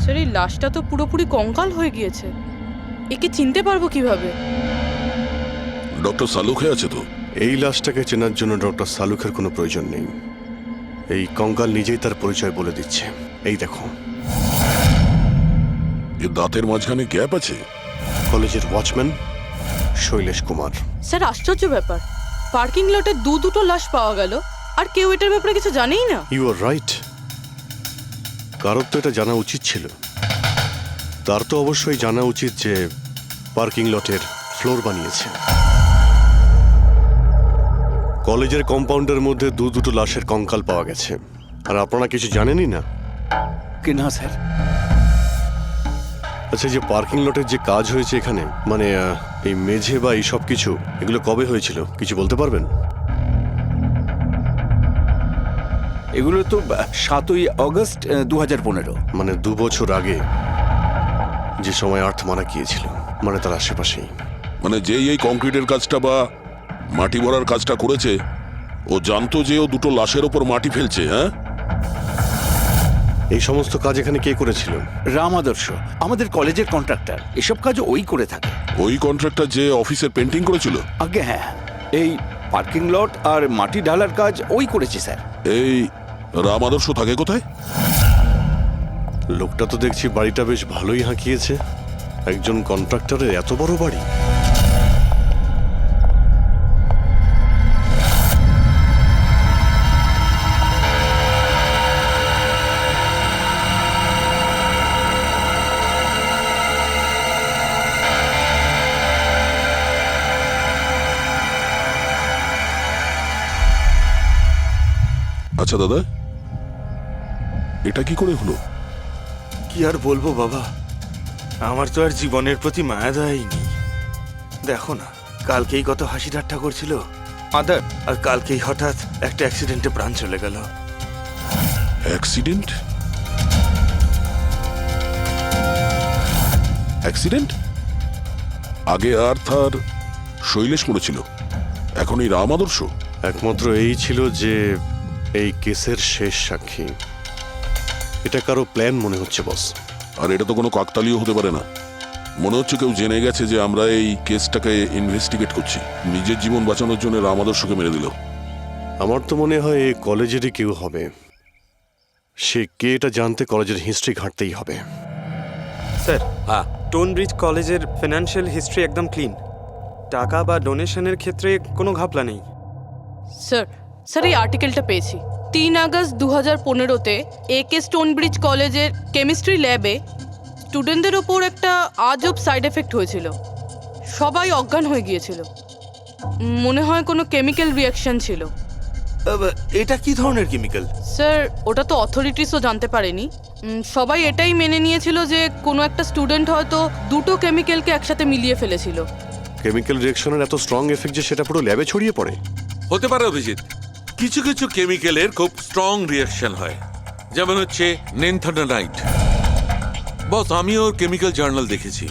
স্যার এই লাশটা তো পুরোপুরি কঙ্কাল হয়ে গিয়েছে, একে চিনতে পারবো কিভাবে? ডক্টর সালুখে আছে তো? এই লাশটাকে চেনার জন্য ডক্টর সালুখের কোনো প্রয়োজন নেই। এই কঙ্কাল নিজেই তার পরিচয় বলে দিচ্ছে। এই দেখো, এর দাঁতের মাঝখানে গ্যাপ আছে। কলেজের ওয়াচম্যান শৈলেশ কুমার। স্যার আশ্চর্য ব্যাপার, পার্কিং লটে দুটো লাশ পাওয়া গেল আর কেউ এটার ব্যাপারে কিছু জানেই না। You are right. কারোর তো এটা জানা উচিত ছিল। তার তো অবশ্যই জানা উচিত যে পার্কিং লটের ফ্লোর বানিয়েছে। কলেজের কম্পাউন্ডের মধ্যে দুটো লাশের কঙ্কাল পাওয়া গেছে, আর আপনারা কিছু জানেনই না? কি না স্যার? আচ্ছা, যে পার্কিং লটের যে কাজ হয়েছে এখানে, মানে এই মেঝে বা এই সব কিছু, এগুলো কবে হয়েছিল কিছু বলতে পারবেন? এগুলো তো 7ই অগস্ট 2015। মানে 2 বছর আগে, যে সময় আর্থ মারা গিয়েছিল, মানে তার আশেপাশেই। মানে যেই এই কংক্রিটের কাজটা বা মাটি ভরার কাজটা করেছে, ও জানতো যে ও 2 লাশের ওপর মাটি ফেলছে। হ্যাঁ, এই সমস্ত কাজ এখানে কে করেছিল? রাম আদর্শ, আমাদের কলেজের কন্ট্রাক্টর। এসব কাজ ওই করে থাকে। ওই কন্ট্রাক্টর যে অফিসের পেন্টিং করেছিল? আগে হ্যাঁ, এই পার্কিং লট আর মাটি ঢালার কাজ ওই করেছে স্যার। এই রাম আদর্শ থাকে কোথায়? লোকটা তো দেখছি বাড়িটা বেশ ভালোই হাঁকিয়েছে। একজন কন্ট্রাক্টরের এত বড় বাড়ি। আচ্ছা দাদা, এটা কি করে হলো? কি আর বলবো বাবা, আমার তো আর জীবনের প্রতি মায়া দয়াই নেই। দেখো না, কালকেই কত হাসি ঠাট্টা করছিল আদার, আর কালকেই হঠাৎ একটা অ্যাক্সিডেন্টে প্রাণ চলে গেল। অ্যাক্সিডেন্ট? অ্যাক্সিডেন্ট? আগে আর্থ আর শৈলেশ মরেছিল, এখন এই রাম আদর্শ। একমাত্র এই ছিল যে এই কেসের শেষ সাক্ষী। এটা কারো প্ল্যান মনে হচ্ছে বস। আর এটা তো কোনো কাকতালীয় হতে পারে না। মনে হচ্ছে কেউ জেনে গেছে যে আমরা এই কেসটাকে ইনভেস্টিগেট করছি, নিজের জীবন বাঁচানোর জন্য রাম আদর্শকে মেরে দিল। আমার তো মনে হয় এই কলেজেরই কেউ হবে। সে কে এটা জানতে কলেজের হিস্ট্রি ঘাঁটতেই হবে। স্যার, স্টোনব্রিজ কলেজের ফিনান্সিয়াল হিস্ট্রি একদম ক্লিন। টাকা বা ডোনেশনের ক্ষেত্রে কোনো ঘাপলা নেই। স্যার স্যার এই আর্টিকেলটা পেয়েছি 3 আগস্ট 2015-তে AK স্টোনব্রিজ কলেজের কেমিস্ট্রি ল্যাবে স্টুডেন্টদের ওপর একটা আজব সাইড এফেক্ট হয়েছিল। সবাই অজ্ঞান হয়ে গিয়েছিল। মনে হয় কোনো কেমিক্যাল রিয়াকশন ছিল। এটা কি ধরনের কেমিক্যাল? স্যার ওটা তো অথরিটিসও জানতে পারেনি। সবাই এটাই মেনে নিয়েছিল যে কোনো একটা স্টুডেন্ট হয়তো দুটো কেমিক্যালকে একসাথে মিলিয়ে ফেলেছিল। কেমিক্যাল রিঅ্যাকশনের এত স্ট্রং এফেক্ট যে সেটা পুরো ল্যাবে ছড়িয়ে পড়ে। হতে পারে অভিজিৎ, কিছু কিছু কেমিক্যালের খুব স্ট্রং রিয়াকশন হয়, যেমন হচ্ছে নেনথানাইট। বস, আমি ওর কেমিক্যাল জার্নাল দেখেছি,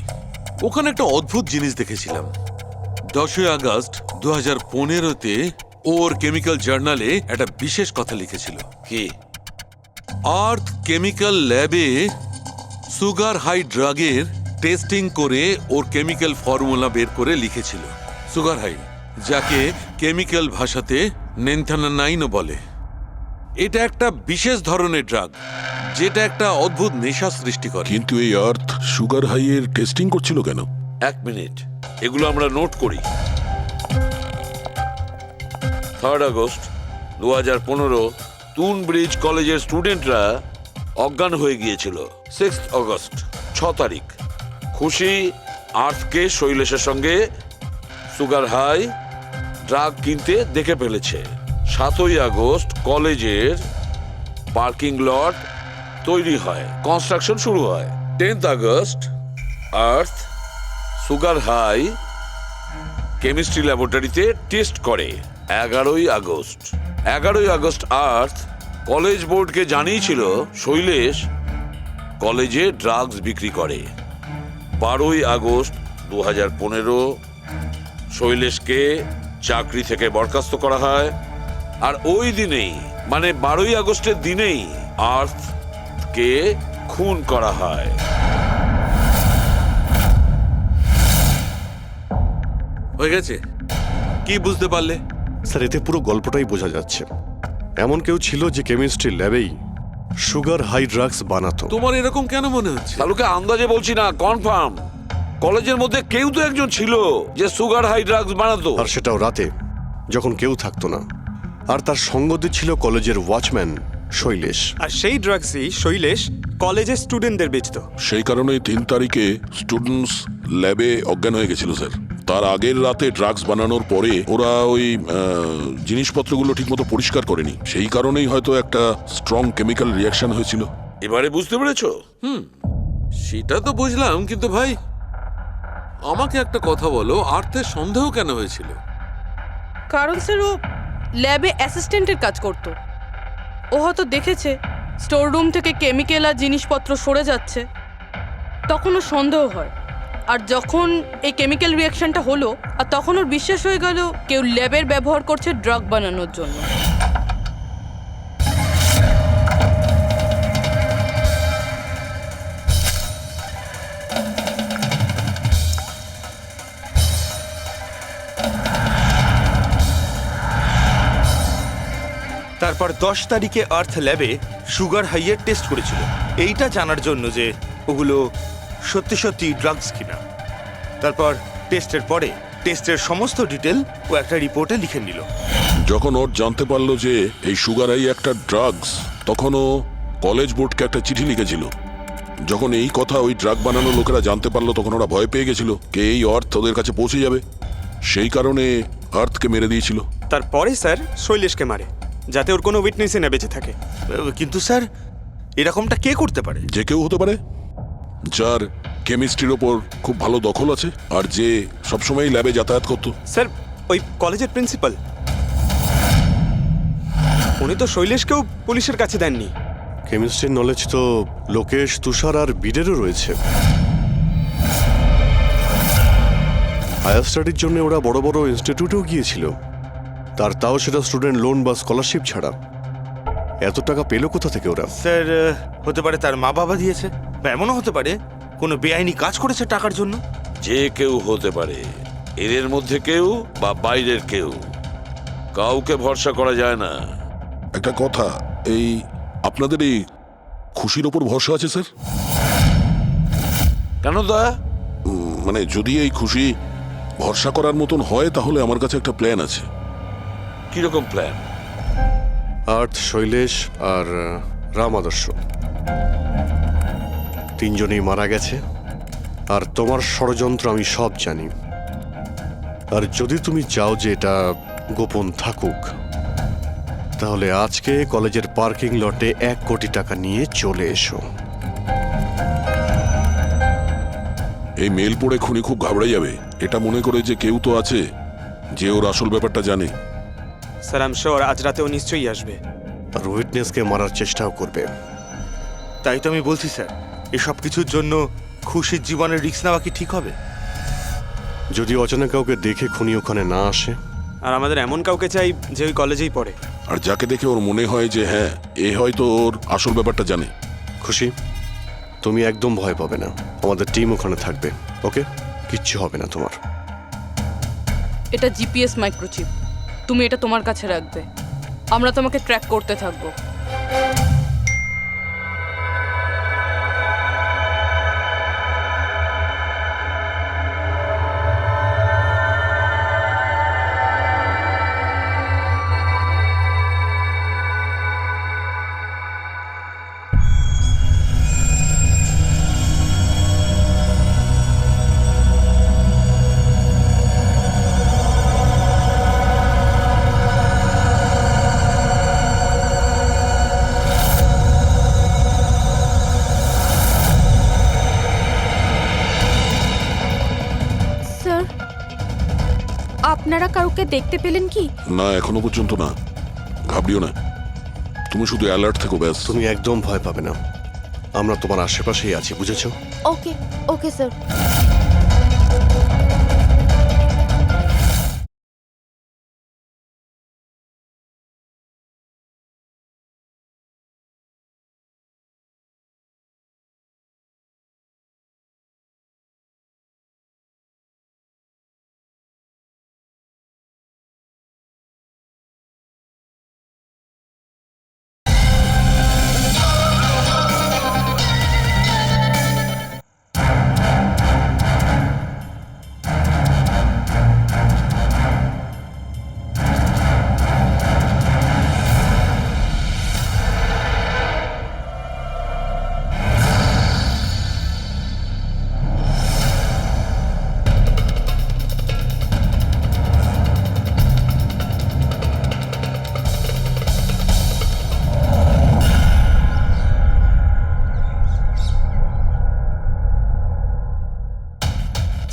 ওখানে একটা অদ্ভুত জিনিস দেখেছিলাম। 10 আগস্ট 2015-তে ওর কেমিক্যাল জার্নালে একটা বিশেষ কথা লিখেছিল। কি? আর্থ কেমিক্যাল ল্যাবে সুগার হাই ড্রাগের টেস্টিং করে ওর কেমিক্যাল ফর্মুলা বের করে লিখেছিল সুগার হাই, যাকে কেমিক্যাল ভাষাতে নেনথানাইনও বলে। এটা একটা বিশেষ ধরনের ড্রাগ যেটা একটা অদ্ভুত নেশা সৃষ্টি করে। কিন্তু এই আর্থ সুগার হাইয়ের টেস্টিং করছিল কেন? 1 মিনিট, এগুলো আমরা নোট করি। 3 আগস্ট 2015 তুন ব্রিজ কলেজের স্টুডেন্টরা অজ্ঞান হয়ে গিয়েছিল। 6 আগস্ট 6 তারিখ খুশি আর্থকে শৈলেশের সঙ্গে সুগার হাই ড্রাগ কিনতে দেখে ফেলেছে। 7 আগস্ট কলেজের পার্কিং লট তৈরি হয়, কনস্ট্রাকশন শুরু হয়। 10 আগস্ট আর্থ সুগার হাই কেমিস্ট্রি ল্যাবরেটরিতে টেস্ট করে। 11 আগস্ট আর্থ কলেজ বোর্ডকে জানিয়েছিল শৈলেশ কলেজে ড্রাগস বিক্রি করে। 12 আগস্ট 2015 শৈলেশকে চাকরি থেকে বরখাস্ত করা হয়। আর ওই দিনেই, মানে 12 আগস্টের দিনেই আর্থকে খুন করা হয়। হয়ে গেছে? কি বুঝতে পারলে? স্যার, এতে পুরো গল্পটাই বোঝা যাচ্ছে। এমন কেউ ছিল যে কেমিস্ট্রি ল্যাবেই সুগার হাই ড্রাগস বানাতো। তোমার এরকম কেন মনে হচ্ছে? তাহলে আন্দাজে বলছি না, কনফার্ম কলেজের মধ্যে কেউ তো একজন ছিল যে সুগার হাই ড্রাগস বানাতো। আর সেটাও রাতে, যখন কেউ থাকতো না। আর তার সঙ্গ দিচ্ছিল কলেজের ওয়াচম্যান শৈলেশ। আর সেই ড্রাগসই শৈলেশ কলেজের স্টুডেন্টদের বেচতো। সেই কারণেই 3 তারিখে স্টুডেন্টস ল্যাবে অজ্ঞান হয়ে গেছিল স্যার। তার আগের রাতে ড্রাগস বানানোর পরে ওরা ওই জিনিসপত্রগুলো ঠিকমতো পরিষ্কার করেনি, সেই কারণেই হয়তো একটা স্ট্রং কেমিক্যাল রিয়াকশন হয়েছিল। এবারে বুঝতে পেরেছো? সেটা তো বুঝলাম, কিন্তু ভাই আমাকে একটা কথা বলো, আর্থের সন্দেহ কেন হয়েছিল? কারণ স্যার ও ল্যাবে অ্যাসিস্ট্যান্টের কাজ করত। ও হয়তো দেখেছে স্টোর রুম থেকে কেমিক্যাল আর জিনিসপত্র সরে যাচ্ছে, তখন ওর সন্দেহ হয়। আর যখন এই কেমিক্যাল রিয়াকশনটা হলো, আর তখন ওর বিশ্বাস হয়ে গেল কেউ ল্যাবের ব্যবহার করছে ড্রাগ বানানোর জন্য। তারপর 10 তারিখে আর্থ ল্যাবে সুগার হাইয়ের টেস্ট করেছিল, এইটা জানার জন্য যে ওগুলো সত্যি সত্যি ড্রাগস কিনা। তারপর টেস্টের পরে টেস্টের সমস্ত ডিটেল ও একটা রিপোর্টে লিখে নিল। যখন ওর জানতে পারলো যে এই সুগার হাই একটা ড্রাগস, তখন ও কলেজ বোর্ডকে একটা চিঠি লিখেছিল। যখন এই কথা ওই ড্রাগ বানানো লোকেরা জানতে পারলো, তখন ওরা ভয় পেয়ে গেছিল কে এই আর্থ ওদের কাছে পৌঁছে যাবে, সেই কারণে আর্থকে মেরে দিয়েছিল। তারপরে স্যার শৈলেশকে মারে, যাতে ওর কোনো উইটনেসই না বেঁচে থাকে। কিন্তু স্যার, এরকমটা কে করতে পারে? যে কেউ হতে পারে, যার কেমিস্ট্রির ওপর খুব ভালো দখল আছে আর যে সবসময় ল্যাবে যাতায়াত করতো। স্যার, ওই কলেজের প্রিন্সিপাল, উনি তো শৈলেশকেও পুলিশের কাছে দেননি। কেমিস্ট্রির নলেজ তো লোকেশ, তুষার আর বীরেরও রয়েছে। হায়ার স্টাডির জন্য ওরা বড় বড় ইনস্টিটিউটেও গিয়েছিল, তাও সেটা স্টুডেন্ট লোন বা স্কলারশিপ ছাড়া। এত টাকা পেলো কোথা থেকে ওরা? স্যার, হতে পারে তার মা বাবা দিয়েছে, বা এমনও হতে পারে কোনো বেআইনি কাজ করেছে টাকার জন্য। যে কেউ হতে পারে, এদের মধ্যে কেউ বা বাইরের কেউ, কাউকে ভরসা করা যায় না। একটা কথা, এই আপনাদের এই খুশির ওপর ভরসা আছে স্যার? কেন দয়া? মানে যদি এই খুশি ভরসা করার মতন হয়, তাহলে আমার কাছে একটা প্ল্যান আছে। কিরকম প্ল্যান? আর্থ, শৈলেশ আর রাম আদর্শ তিনজনেই মারা গেছে, আর তোমার ষড়যন্ত্র আমি সব জানি। আর যদি তুমি চাও যে এটা গোপন থাকুক, তাহলে আজকে কলেজের পার্কিং লটে 1 কোটি টাকা নিয়ে চলে এসো। এই মেল পড়ে খুনি খুব ঘাবড়ে যাবে, এটা মনে করে যে কেউ তো আছে যে ওর আসল ব্যাপারটা জানে। স্যার আই এম শিওর আজ রাতেও নিশ্চয়ই আসবে। আর উইটনেসকে মারার চেষ্টাও করবে। তাই তো আমি বলছি স্যার, এসব কিছুর জন্য খুশির জীবনের রিস্ক নেওয়া কি ঠিক হবে? যদি অচেনা কাউকে দেখে খুনি ওখানে না আসে। আর আমাদের এমন কাউকে চাই যে ওই কলেজেই পড়ে। আর যাকে দেখে ওর মনে হয় যে হ্যাঁ এ হয়তো ওর আসল ব্যাপারটা জানে। খুশি, তুমি একদম ভয় পাবে না, আমাদের টিম ওখানে থাকবে। ওকে, কিচ্ছু হবে না তোমার। এটা জিপিএস মাইক্রোচিপ, তুমি এটা তোমার কাছে রাখবে, আমরা তোমাকে ট্র্যাক করতে থাকবো। স্যার, আপনারা কাউকে দেখতে পেলেন কি? না, এখনো পর্যন্ত না। ঘাবড়িও না, তুমি শুধু অ্যালার্ট থেকো ব্যাস। তুমি একদম ভয় পাবে না, আমরা তোমার আশেপাশেই আছি, বুঝেছো? ওকে ওকে স্যার।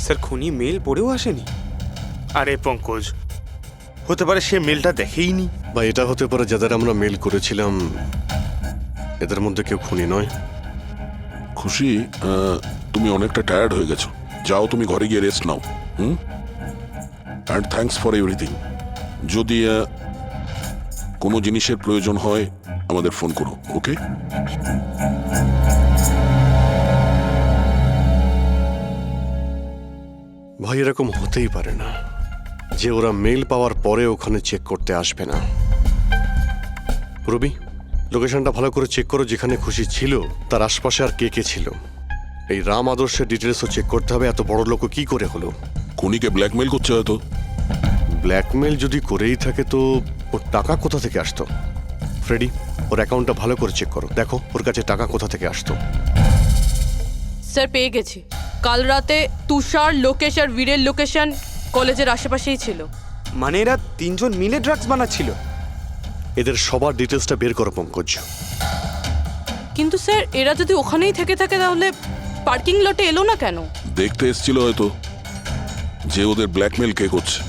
স্যার খুনি মেল পড়েও আসেনি? আরে পঙ্কজ, হতে পারে সে মেলটা দেখেইনি। বা এটা হতে পারে যাদের আমরা মেল করেছিলাম এদের মধ্যে কেউ খুনি নয়। খুশি, তুমি অনেকটা টায়ার্ড হয়ে গেছো, যাও তুমি ঘরে গিয়ে rest now. And thanks for everything. যদি কোনো জিনিসের প্রয়োজন হয় আমাদের ফোন করো, ওকে? ভাই, এরকম হতেই পারে না যে ওরা মেল পাওয়ার পরে ওখানে চেক করতে আসবে না। রবি, লোকেশনটা ভালো করে চেক করো, যেখানে খুশি ছিল তার আশপাশে আর কে কে ছিল। এই রাম আদর্শের ডিটেলসও চেক করতে হবে, এত বড় লোক কি করে হলো। খুনিকে ব্ল্যাকমেল করছে হয়তো। ব্ল্যাকমেল যদি করেই থাকে তো ওর টাকা কোথা থেকে আসতো? ফ্রেডি, ওর অ্যাকাউন্টটা ভালো করে চেক করো, দেখো ওর কাছে টাকা কোথা থেকে আসতো। স্যার পেয়ে গেছি, কাল রাতে তুষার, লোকেশ আর বীরের লোকেশন কলেজের আশেপাশেই ছিল। মানে এরা তিনজন মিলে ড্রাগস বানাচ্ছিল? এদের সবার ডিটেলসটা বের করো পঙ্কজ। কিন্তু স্যার এরা যদি ওখানেই থেকে থাকে তাহলে পার্কিং লটে এলো না কেন? দেখতে এসেছিল হয়তো যে ওদের ব্ল্যাকমেল কে করছে।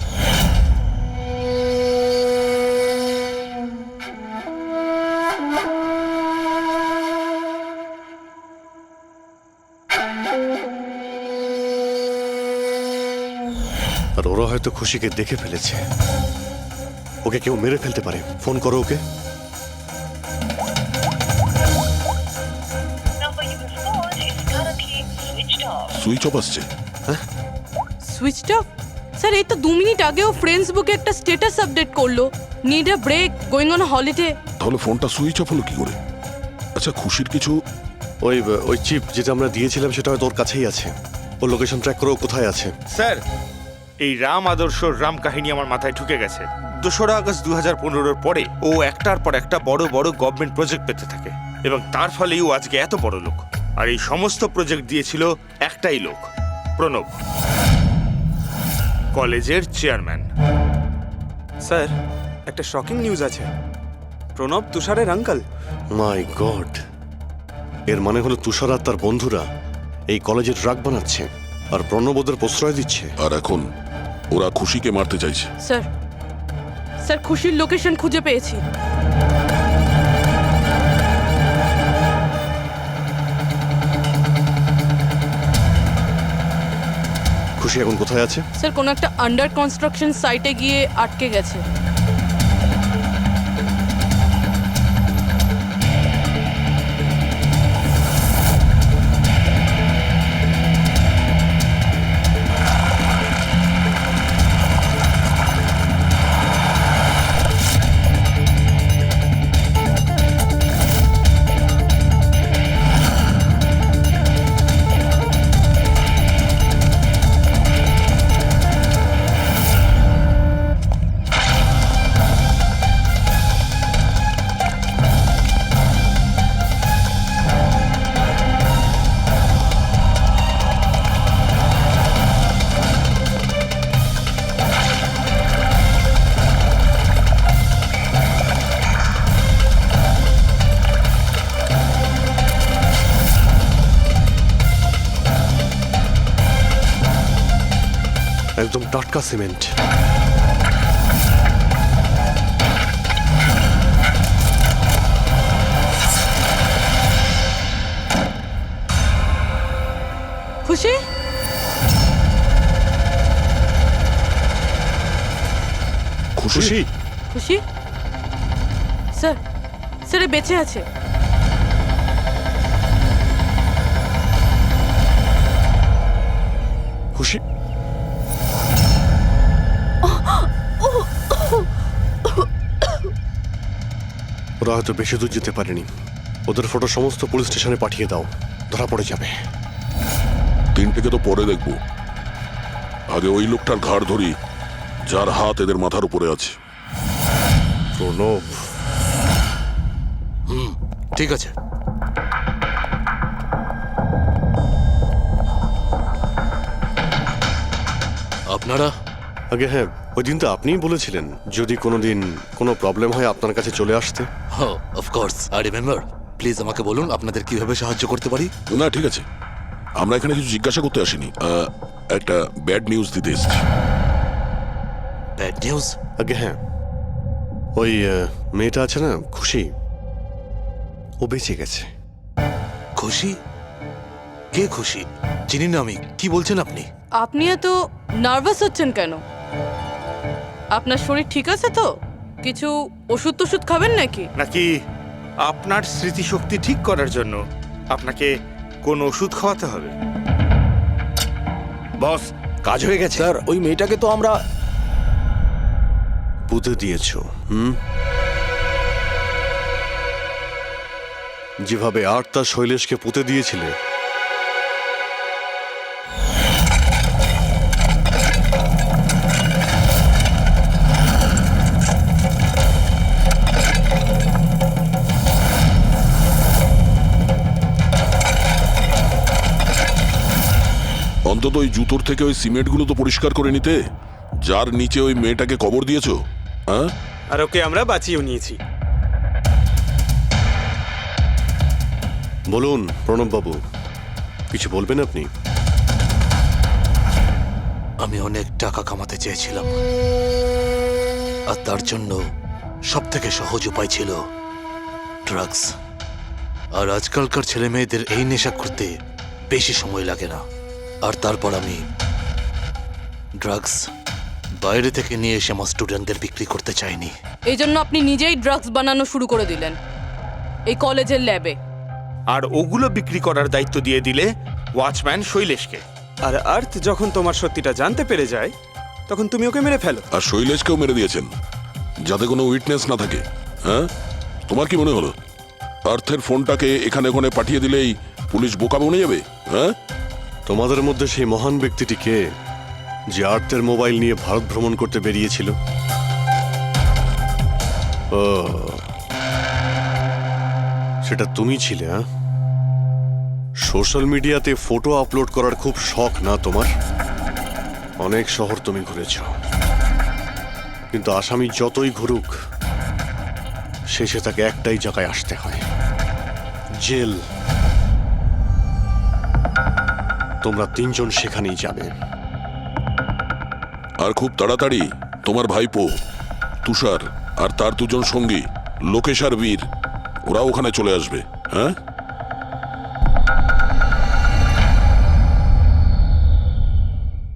আর ওরা হয়তো খুশিকে দেখে ফেলেছে, ওকে কেউ মেরে ফেলতে পারে। ফোন করো ওকে। সুইচ অফ আসছে। Switched off? স্যার এই তো 2 মিনিট আগেও ফ্রেন্ডসবুকে একটা স্ট্যাটাস আপডেট করলো, need a break, going on holiday. তাহলে ফোনটা সুইচ অফ হলো কি করে? আচ্ছা, খুশির কিছু ওই চিপ যেটা আমরা দিয়েছিলাম সেটা হয়তো ওর কাছেই আছে। ওর লোকেশন ট্র্যাক করো, কোথায় আছে। স্যার, এই রাম আদর্শ রাম কাহিনী আমার মাথায় ঢুকে গেছে। দোসরা আগস্ট 2015-র পরে ও একটার পর একটা বড় বড় গভর্নমেন্ট প্রজেক্ট পেতে থাকে এবং তার ফলেই ও আজকে এত বড় লোক। আর এই সমস্ত প্রজেক্ট দিয়েছিল একটাই লোক, প্রণব, কলেজের চেয়ারম্যান। স্যার, একটা শকিং নিউজ আছে। প্রণব তুষারের আঙ্কেল। মাই গড, এর মানে হলো তুষার আর তার বন্ধুরা এই কলেজে ড্রাগ বানাচ্ছে আর প্রণব ওদের প্রশ্রয় দিচ্ছে। আর এখন ওরা খুশিকে মারতে চাইছে। স্যার, স্যার খুশির লোকেশন খুঁজে পেয়েছি। খুশি এখন কোথায় আছে? স্যার কোনো একটা আন্ডার কনস্ট্রাকশন সাইটে গিয়ে আটকে গেছে। একদম টাটকা সিমেন্ট। খুশি, খুশি, খুশি স্যার, স্যার বেঁচে আছে। খুশি, ওরা হয়তো বেশি দূর যেতে পারেনি। ওদের ফটো সমস্ত পুলিশ স্টেশনে পাঠিয়ে দাও, ধরা পড়ে যাবে। তিনটেকে তো পরে দেখবো, আগে ওই লোকটার ঘাড় ধরি যার হাত এদের মাথার উপরে আছে। প্রণব। ঠিক আছে। আপনারা? আগে হ্যাঁ, ওই দিন তো আপনিই বলেছিলেন যদি কোনোদিন কোনো প্রবলেম হয় আপনার কাছে চলে আসতে। হ্যাঁ, অফকোর্স আই রিমেম্বার। প্লিজ আমাকে বলুন আপনাদের কিভাবে সাহায্য করতে পারি। না ঠিক আছে, আমরা এখানে কিছু জিজ্ঞাসা করতে আসিনি, একটা ব্যাড নিউজ দিতে এসেছি। Bad news? আগে হ্যাঁ, ওই মেয়েটা আছে না খুশি, ও বেঁচে গেছে। খুশি? কে খুশি? চিনি না আমি। কি বলছেন আপনি? আপনি এত নার্ভাস হচ্ছেন কেন? আপনার শরীর ঠিক আছে তো? কিছু ওষুধ টষুধ খাবেন নাকি? নাকি আপনার স্মৃতিশক্তি ঠিক করার জন্য আপনাকে কোন ওষুধ খাওয়াতে হবে? বস, কাজ হয়ে গেছে। স্যার, ওই মেয়েটাকে তো আমরা পুঁতে দিয়েছো। যেভাবে আর্তা শৈলেশকে পুঁতে দিয়েছিলে, অন্তত ওই জুতোর থেকে ওই সিমেন্টগুলো তো পরিষ্কার করে নিতে, যার নিচে ওই মেয়েটাকে কবর দিয়েছো। হ্যাঁ, আর ওকে আমরা বাঁচিয়েও নিয়েছি। বলুন প্রণব বাবু, কিছু বলবেন আপনি? আমি অনেক টাকা কামাতে চেয়েছিলাম, আর তার জন্য সব থেকে সহজ উপায় ছিল ড্রাগস। আর আজকালকার ছেলে মেয়েদের এই নেশা করতে বেশি সময় লাগে না। আর তারপর আমি ড্রাগস বাইরে থেকে নিয়ে এসে আমার স্টুডেন্টদের বিক্রি করতে চাইনি। এই জন্য আপনি নিজেই ড্রাগস বানানো শুরু করে দিলেন এই কলেজের ল্যাবে। আর ওগুলো বিক্রি করার দায়িত্ব দিয়ে দিলে ওয়াচম্যান শৈলেশকে। আর আর্থ যখন তোমার সত্যিটা জানতে পেরে যায়, তখন তুমি ওকে মেরে ফেলো। আর শৈলেশকেও মেরে দিয়েছেন যাতে কোনো উইটনেস না থাকে। হ্যাঁ, তোমার কি মনে হলো আর্থের ফোনটাকে এখানে ওখানে পাঠিয়ে দিলেই পুলিশ বোকা বনে যাবে? হ্যাঁ, তোমাদের মধ্যে সেই মহান ব্যক্তিটি কে যে আর্থের মোবাইল নিয়ে ভারত ভ্রমণ করতে বেরিয়েছিল? ও, সেটা তুমি ছিলে, হ্যাঁ? সোশ্যাল মিডিয়াতে ফটো আপলোড করার খুব শখ না তোমার? অনেক শহর তুমি ঘুরেছ, কিন্তু আসামি যতই ঘুরুক শেষে তাকে একটাই জায়গায় আসতে হয়, জেল। তোমরা তিনজন সেখানেই যাবে। আর খুব তাড়াতাড়ি তোমার ভাইপো তুষার আর তার দুজন সঙ্গী লোকেশ আর বীর, ওরা ওখানে চলে আসবে। হ্যাঁ,